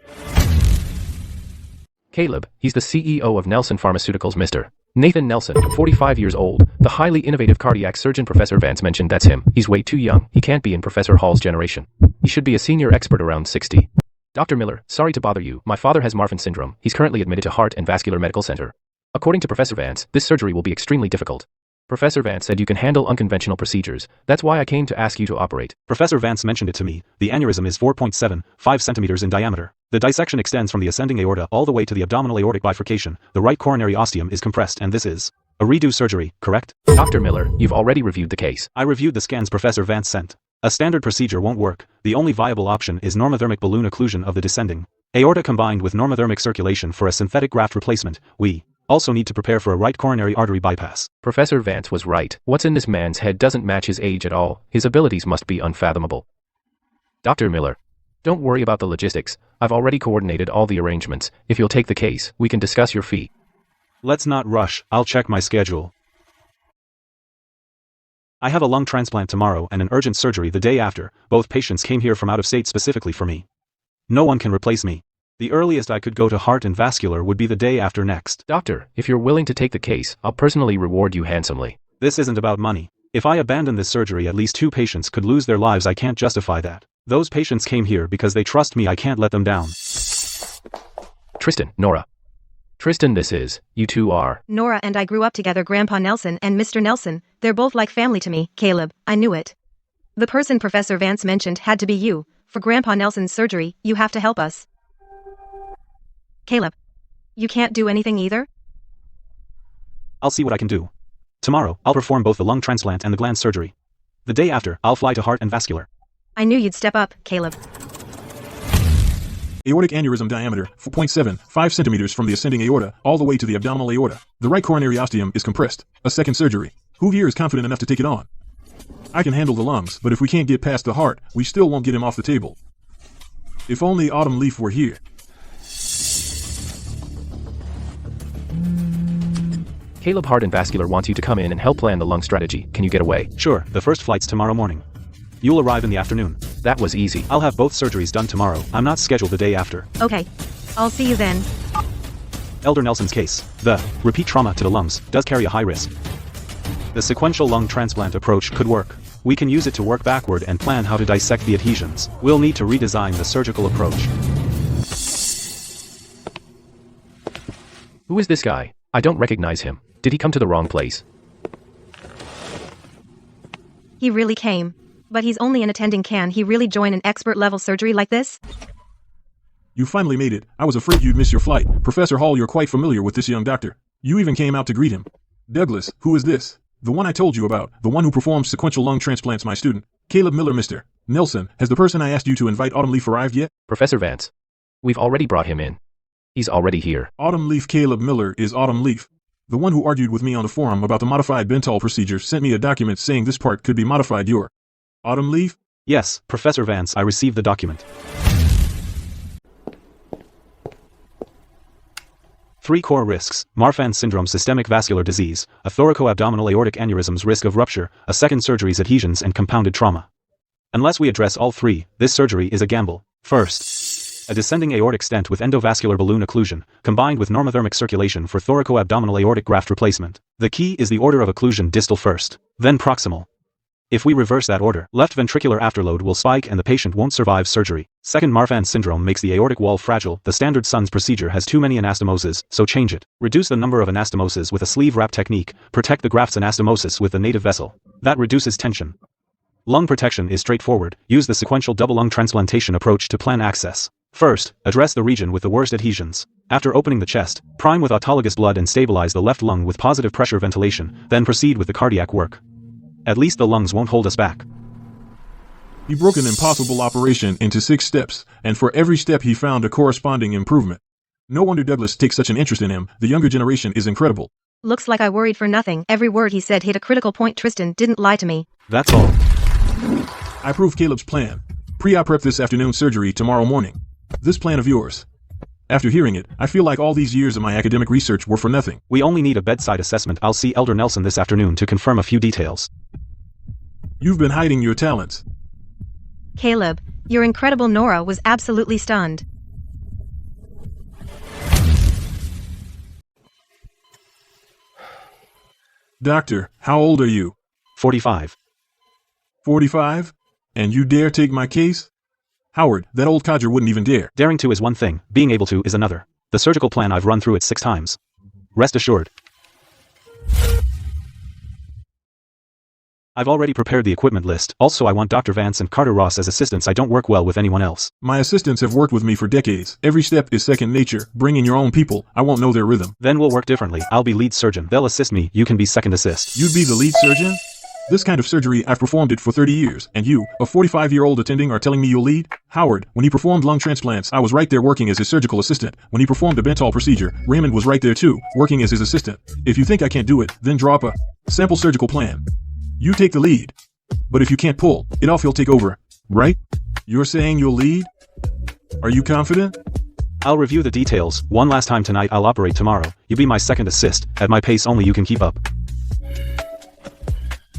Caleb, he's the CEO of Nelson Pharmaceuticals, Mr. Nathan Nelson, 45 years old, the highly innovative cardiac surgeon Professor Vance mentioned. That's him. He's way too young. He can't be in Professor Hall's generation. He should be a senior expert around 60. Dr. Miller, sorry to bother you. My father has Marfan syndrome. He's currently admitted to Heart and Vascular Medical Center. According to Professor Vance, this surgery will be extremely difficult. Professor Vance said you can handle unconventional procedures. That's why I came to ask you to operate. Professor Vance mentioned it to me. The aneurysm is 4.75 centimeters in diameter. The dissection extends from the ascending aorta all the way to the abdominal aortic bifurcation. The right coronary ostium is compressed, and this is a redo surgery, correct? Dr. Miller, you've already reviewed the case. I reviewed the scans Professor Vance sent. A standard procedure won't work. The only viable option is normothermic balloon occlusion of the descending aorta combined with normothermic circulation for a synthetic graft replacement. We also need to prepare for a right coronary artery bypass. Professor Vance was right. What's in this man's head doesn't match his age at all. His abilities must be unfathomable. Dr. Miller, don't worry about the logistics. I've already coordinated all the arrangements. If you'll take the case, we can discuss your fee. Let's not rush. I'll check my schedule. I have a lung transplant tomorrow and an urgent surgery the day after. Both patients came here from out of state specifically for me. No one can replace me. The earliest I could go to Heart and Vascular would be the day after next. Doctor, if you're willing to take the case, I'll personally reward you handsomely. This isn't about money. If I abandon this surgery, at least 2 patients could lose their lives. I can't justify that. Those patients came here because they trust me. I can't let them down. Tristan, Nora. Tristan, this is, you two are. Nora and I grew up together, Grandpa Nelson and Mr. Nelson. They're both like family to me. Caleb, I knew it. The person Professor Vance mentioned had to be you. For Grandpa Nelson's surgery, you have to help us. Caleb, you can't do anything either? I'll see what I can do. Tomorrow, I'll perform both the lung transplant and the gland surgery. The day after, I'll fly to Heart and Vascular. I knew you'd step up, Caleb. Aortic aneurysm diameter, 4.75 centimeters from the ascending aorta all the way to the abdominal aorta. The right coronary ostium is compressed. A second surgery. Who here is confident enough to take it on? I can handle the lungs, but if we can't get past the heart, we still won't get him off the table. If only Autumn Leaf were here. Caleb Heart and Vascular wants you to come in and help plan the lung strategy. Can you get away? Sure, the first flight's tomorrow morning. You'll arrive in the afternoon. That was easy. I'll have both surgeries done tomorrow. I'm not scheduled the day after. Okay. I'll see you then. Elder Nelson's case, the repeat trauma to the lungs, does carry a high risk. The sequential lung transplant approach could work. We can use it to work backward and plan how to dissect the adhesions. We'll need to redesign the surgical approach. Who is this guy? I don't recognize him. Did he come to the wrong place? He really came. But he's only an attending. Can he really join an expert-level surgery like this? You finally made it. I was afraid you'd miss your flight. Professor Hall, you're quite familiar with this young doctor. You even came out to greet him. Douglas, who is this? The one I told you about, the one who performs sequential lung transplants, my student. Caleb Miller, Mr. Nelson, has the person I asked you to invite Autumn Leaf arrived yet? Professor Vance. We've already brought him in. He's already here. Autumn Leaf Caleb Miller is Autumn Leaf. The one who argued with me on the forum about the modified Bentall procedure sent me a document saying this part could be modified. You're Autumn Leaf? Yes, Professor Vance, I received the document. 3 core risks: Marfan syndrome, systemic vascular disease, a thoracoabdominal aortic aneurysm's risk of rupture, a second surgery's adhesions and compounded trauma. Unless we address all 3, this surgery is a gamble. First, a descending aortic stent with endovascular balloon occlusion, combined with normothermic circulation for thoracoabdominal aortic graft replacement. The key is the order of occlusion: distal first, then proximal. If we reverse that order, left ventricular afterload will spike and the patient won't survive surgery. Second, Marfan syndrome makes the aortic wall fragile. The standard SUNS procedure has too many anastomoses, so change it. Reduce the number of anastomoses with a sleeve wrap technique. Protect the graft's anastomosis with the native vessel. That reduces tension. Lung protection is straightforward. Use the sequential double lung transplantation approach to plan access. First, address the region with the worst adhesions. After opening the chest, prime with autologous blood and stabilize the left lung with positive pressure ventilation, then proceed with the cardiac work. At least the lungs won't hold us back. He broke an impossible operation into 6 steps, and for every step he found a corresponding improvement. No wonder Douglas takes such an interest in him. The younger generation is incredible. Looks like I worried for nothing. Every word he said hit a critical point. Tristan didn't lie to me. That's all. I approve Caleb's plan. Pre-op prep this afternoon, surgery tomorrow morning. This plan of yours. After hearing it, I feel like all these years of my academic research were for nothing. We only need a bedside assessment. I'll see Elder Nelson this afternoon to confirm a few details. You've been hiding your talents. Caleb, your incredible Nora was absolutely stunned. Doctor, how old are you? 45. 45? And you dare take my case? Howard, that old codger wouldn't even dare. Daring to is one thing, being able to is another. The surgical plan, I've run through it 6 times. Rest assured. I've already prepared the equipment list. Also, I want Dr. Vance and Carter Ross as assistants. I don't work well with anyone else. My assistants have worked with me for decades. Every step is second nature. Bring in your own people. I won't know their rhythm. Then we'll work differently. I'll be lead surgeon. They'll assist me. You can be second assist. You'd be the lead surgeon? This kind of surgery, I've performed it for 30 years, and you, a 45-year-old attending, are telling me you'll lead? Howard, when he performed lung transplants, I was right there working as his surgical assistant. When he performed the Bentall procedure, Raymond was right there too, working as his assistant. If you think I can't do it, then draw up a sample surgical plan. You take the lead. But if you can't pull it off, you'll take over, right? You're saying you'll lead? Are you confident? I'll review the details. One last time tonight. I'll operate tomorrow. You be my second assist. At my pace only you can keep up.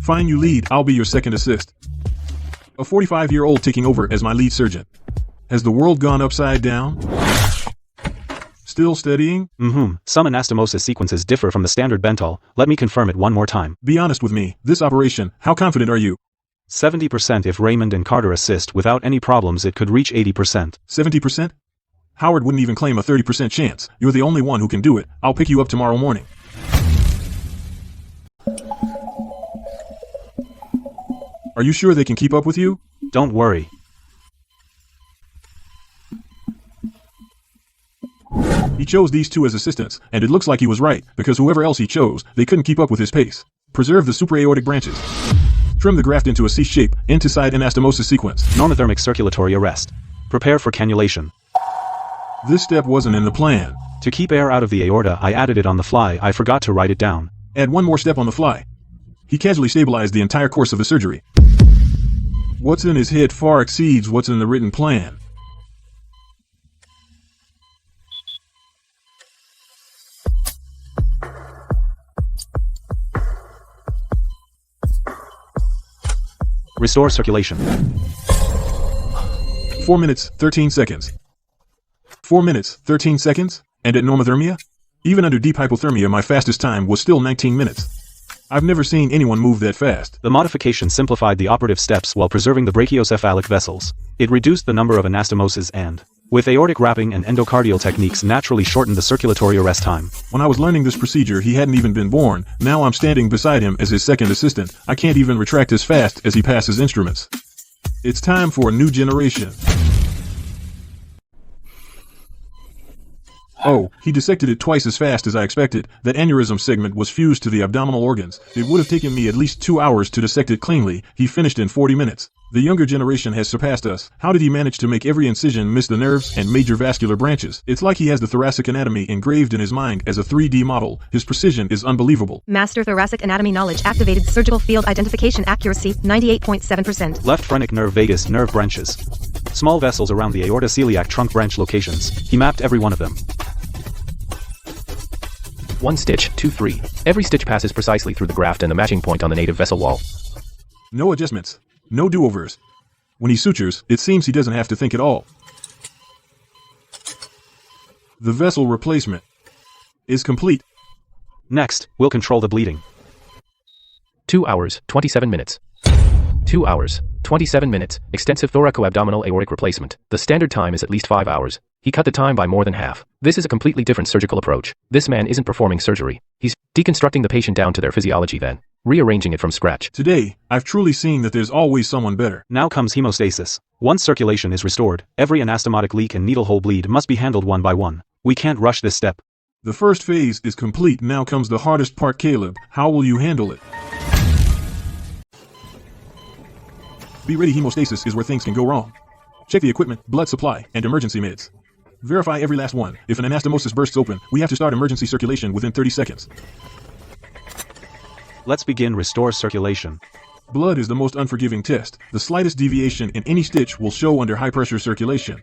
Fine, you lead, I'll be your second assist. A 45-year-old taking over as my lead surgeon. Has the world gone upside down? Still studying? Some anastomosis sequences differ from the standard Bentall. Let me confirm it one more time. Be honest with me. This operation, how confident are you? 70%. If Raymond and Carter assist without any problems, it could reach 80%. 70%? Howard wouldn't even claim a 30% chance. You're the only one who can do it. I'll pick you up tomorrow morning. Are you sure they can keep up with you? Don't worry. He chose these 2 as assistants, and it looks like he was right, because whoever else he chose, they couldn't keep up with his pace. Preserve the supraortic branches. Trim the graft into a C shape, end-to-side anastomosis sequence. Normothermic circulatory arrest. Prepare for cannulation. This step wasn't in the plan. To keep air out of the aorta, I added it on the fly. I forgot to write it down. Add one more step on the fly. He casually stabilized the entire course of the surgery. What's in his head far exceeds what's in the written plan. Restore circulation. 4 minutes, 13 seconds. 4 minutes, 13 seconds? And at normothermia? Even under deep hypothermia, my fastest time was still 19 minutes. I've never seen anyone move that fast. The modification simplified the operative steps while preserving the brachiocephalic vessels. It reduced the number of anastomoses and, with aortic wrapping and endocardial techniques, naturally shortened the circulatory arrest time. When I was learning this procedure, he hadn't even been born. Now I'm standing beside him as his second assistant. I can't even retract as fast as he passes instruments. It's time for a new generation. Oh, he dissected it twice as fast as I expected. That aneurysm segment was fused to the abdominal organs. It would have taken me at least 2 hours to dissect it cleanly. He finished in 40 minutes. The younger generation has surpassed us. How did he manage to make every incision miss the nerves and major vascular branches? It's like he has the thoracic anatomy engraved in his mind as a 3D model. His precision is unbelievable. Master thoracic anatomy knowledge activated surgical field identification accuracy 98.7%. Left phrenic nerve vagus nerve branches. Small vessels around the aorta celiac trunk branch locations. He mapped every one of them. 1 stitch, 2, 3. Every stitch passes precisely through the graft and the matching point on the native vessel wall. No adjustments. No do-overs. When he sutures, it seems he doesn't have to think at all. The vessel replacement is complete. Next, we'll control the bleeding. 2 hours, 27 minutes. 2 hours, 27 minutes. Extensive thoracoabdominal aortic replacement. The standard time is at least 5 hours. He cut the time by more than half. This is a completely different surgical approach. This man isn't performing surgery. He's deconstructing the patient down to their physiology, then rearranging it from scratch. Today, I've truly seen that there's always someone better. Now comes hemostasis. Once circulation is restored, every anastomotic leak and needle hole bleed must be handled one by one. We can't rush this step. The first phase is complete. Now comes the hardest part, Caleb. How will you handle it? Be ready, hemostasis is where things can go wrong. Check the equipment, blood supply, and emergency meds. Verify every last one. If an anastomosis bursts open, we have to start emergency circulation within 30 seconds. Let's begin restore circulation. Blood is the most unforgiving test. The slightest deviation in any stitch will show under high-pressure circulation.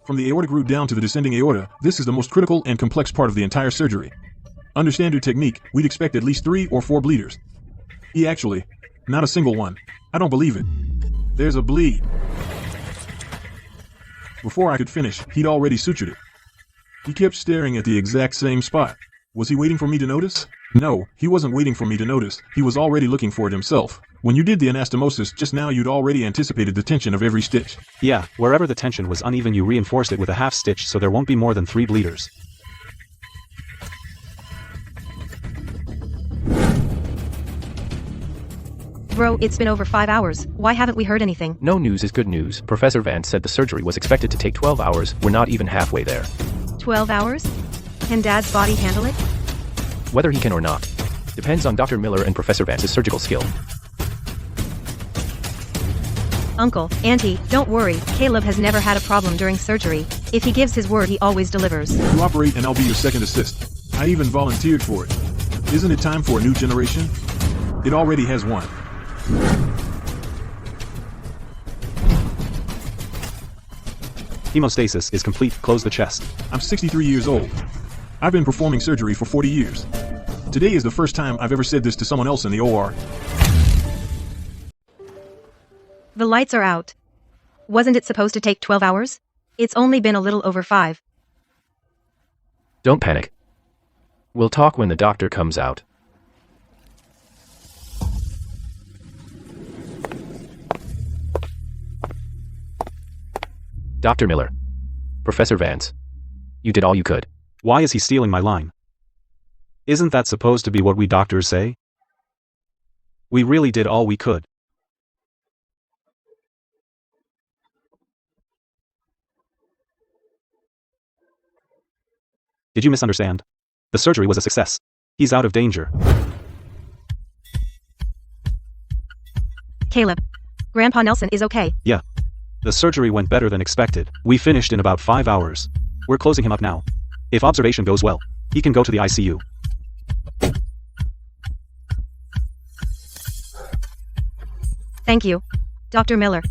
From the aortic root down to the descending aorta, this is the most critical and complex part of the entire surgery. Under standard technique, we'd expect at least 3 or 4 bleeders. Actually, not a single one. I don't believe it. There's a bleed. Before I could finish, he'd already sutured it. He kept staring at the exact same spot. Was he waiting for me to notice? No, he wasn't waiting for me to notice. He was already looking for it himself. When you did the anastomosis just now, you'd already anticipated the tension of every stitch. Yeah, wherever the tension was uneven, you reinforced it with a half stitch so there won't be more than 3 bleeders. Bro, it's been over 5 hours. Why haven't we heard anything? No news is good news. Professor Vance said the surgery was expected to take 12 hours. We're not even halfway there. 12 hours? Can Dad's body handle it? Whether he can or not depends on Dr. Miller and Professor Vance's surgical skill. Uncle, Auntie, don't worry. Caleb has never had a problem during surgery. If he gives his word, he always delivers. You operate and I'll be your second assist. I even volunteered for it. Isn't it time for a new generation? It already has one. Hemostasis is complete. Close the chest. I'm 63 years old. I've been performing surgery for 40 years. Today is the first time I've ever said this to someone else in the OR. The lights are out. Wasn't it supposed to take 12 hours? It's only been a little over 5. Don't panic. We'll talk when the doctor comes out. Dr. Miller. Professor Vance. You did all you could. Why is he stealing my line? Isn't that supposed to be what we doctors say? We really did all we could. Did you misunderstand? The surgery was a success. He's out of danger. Caleb. Grandpa Nelson is okay. Yeah. The surgery went better than expected. We finished in about 5 hours. We're closing him up now. If observation goes well, he can go to the ICU. Thank you, Dr. Miller.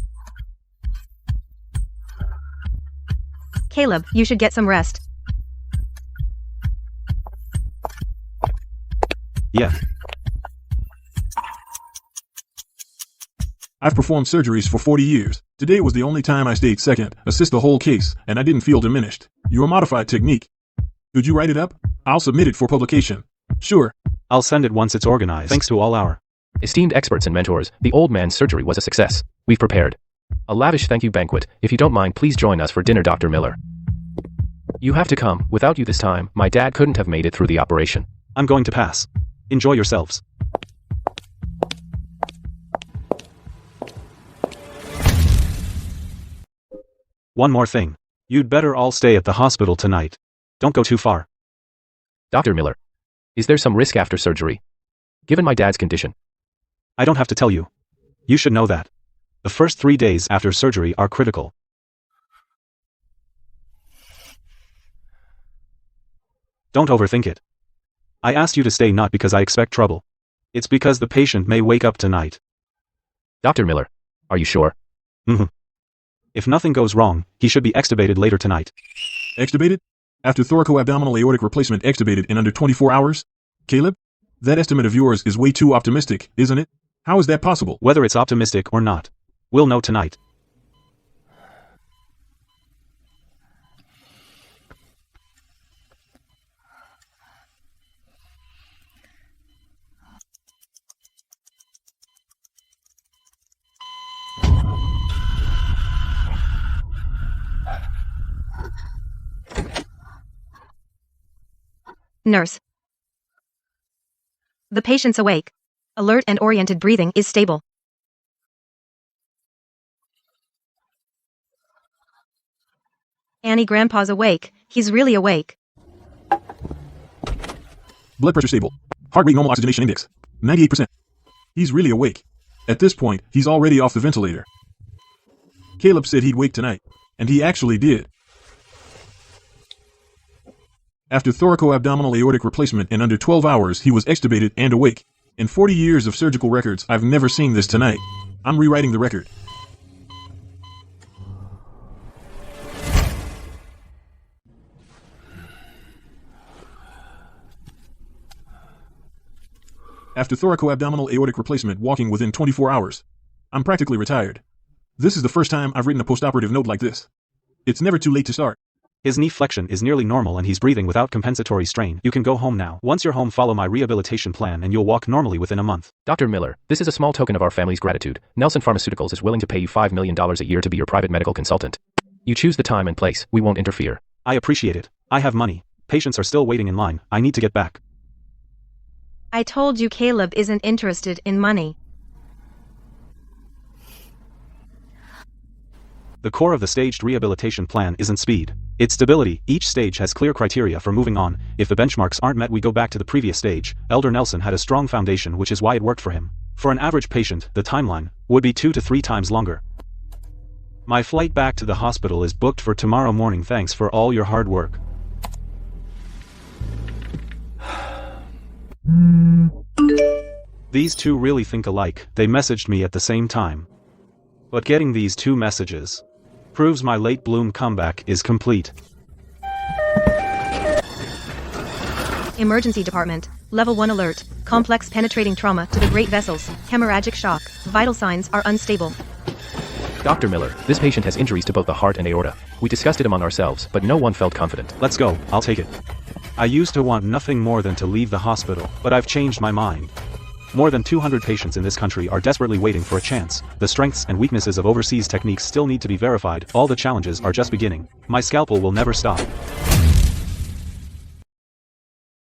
Caleb, you should get some rest. Yeah. I've performed surgeries for 40 years. Today was the only time I stayed second, assist the whole case, and I didn't feel diminished. Your modified technique. Could you write it up? I'll submit it for publication. Sure. I'll send it once it's organized. Thanks to all our Esteemed experts and mentors, the old man's surgery was a success. We've prepared a lavish thank you banquet. If you don't mind, please join us for dinner, Dr. Miller. You have to come. Without you this time, my dad couldn't have made it through the operation. I'm going to pass. Enjoy yourselves. One more thing. You'd better all stay at the hospital tonight. Don't go too far. Dr. Miller, is there some risk after surgery? Given my dad's condition. I don't have to tell you. You should know that. The first 3 days after surgery are critical. Don't overthink it. I asked you to stay not because I expect trouble. It's because the patient may wake up tonight. Dr. Miller, are you sure? If nothing goes wrong, he should be extubated later tonight. Extubated? After thoracoabdominal aortic replacement, extubated in under 24 hours? Caleb? That estimate of yours is way too optimistic, isn't it? How is that possible? Whether it's optimistic or not, we'll know tonight. Nurse. The patient's awake. Alert and oriented breathing is stable. Annie, Grandpa's awake. He's really awake. Blood pressure stable. Heart rate normal, oxygenation index 98%. He's really awake. At this point, he's already off the ventilator. Caleb said he'd wake tonight, and he actually did. After thoracoabdominal aortic replacement in under 12 hours, he was extubated and awake. In 40 years of surgical records, I've never seen this tonight. I'm rewriting the record. After thoracoabdominal aortic replacement, walking within 24 hours. I'm practically retired. This is the first time I've written a postoperative note like this. It's never too late to start. His knee flexion is nearly normal and he's breathing without compensatory strain. You can go home now. Once you're home, follow my rehabilitation plan and you'll walk normally within a month. Dr. Miller, this is a small token of our family's gratitude. Nelson Pharmaceuticals is willing to pay you $5 million a year to be your private medical consultant. You choose the time and place. We won't interfere. I appreciate it. I have money. Patients are still waiting in line. I need to get back. I told you Caleb isn't interested in money. The core of the staged rehabilitation plan isn't speed. It's stability. Each stage has clear criteria for moving on. If the benchmarks aren't met, we go back to the previous stage. Elder Nelson had a strong foundation, which is why it worked for him. For an average patient, the timeline would be 2 to 3 times longer. My flight back to the hospital is booked for tomorrow morning. Thanks for all your hard work. These two really think alike. They messaged me at the same time. But getting these two messages proves my late bloom comeback is complete. Emergency department. Level 1 alert. Complex penetrating trauma to the great vessels. Hemorrhagic shock. Vital signs are unstable. Dr. Miller, this patient has injuries to both the heart and aorta. We discussed it among ourselves, but no one felt confident. Let's go. I'll take it. I used to want nothing more than to leave the hospital, but I've changed my mind. More than 200 patients in this country are desperately waiting for a chance. The strengths and weaknesses of overseas techniques still need to be verified. All the challenges are just beginning. My scalpel will never stop.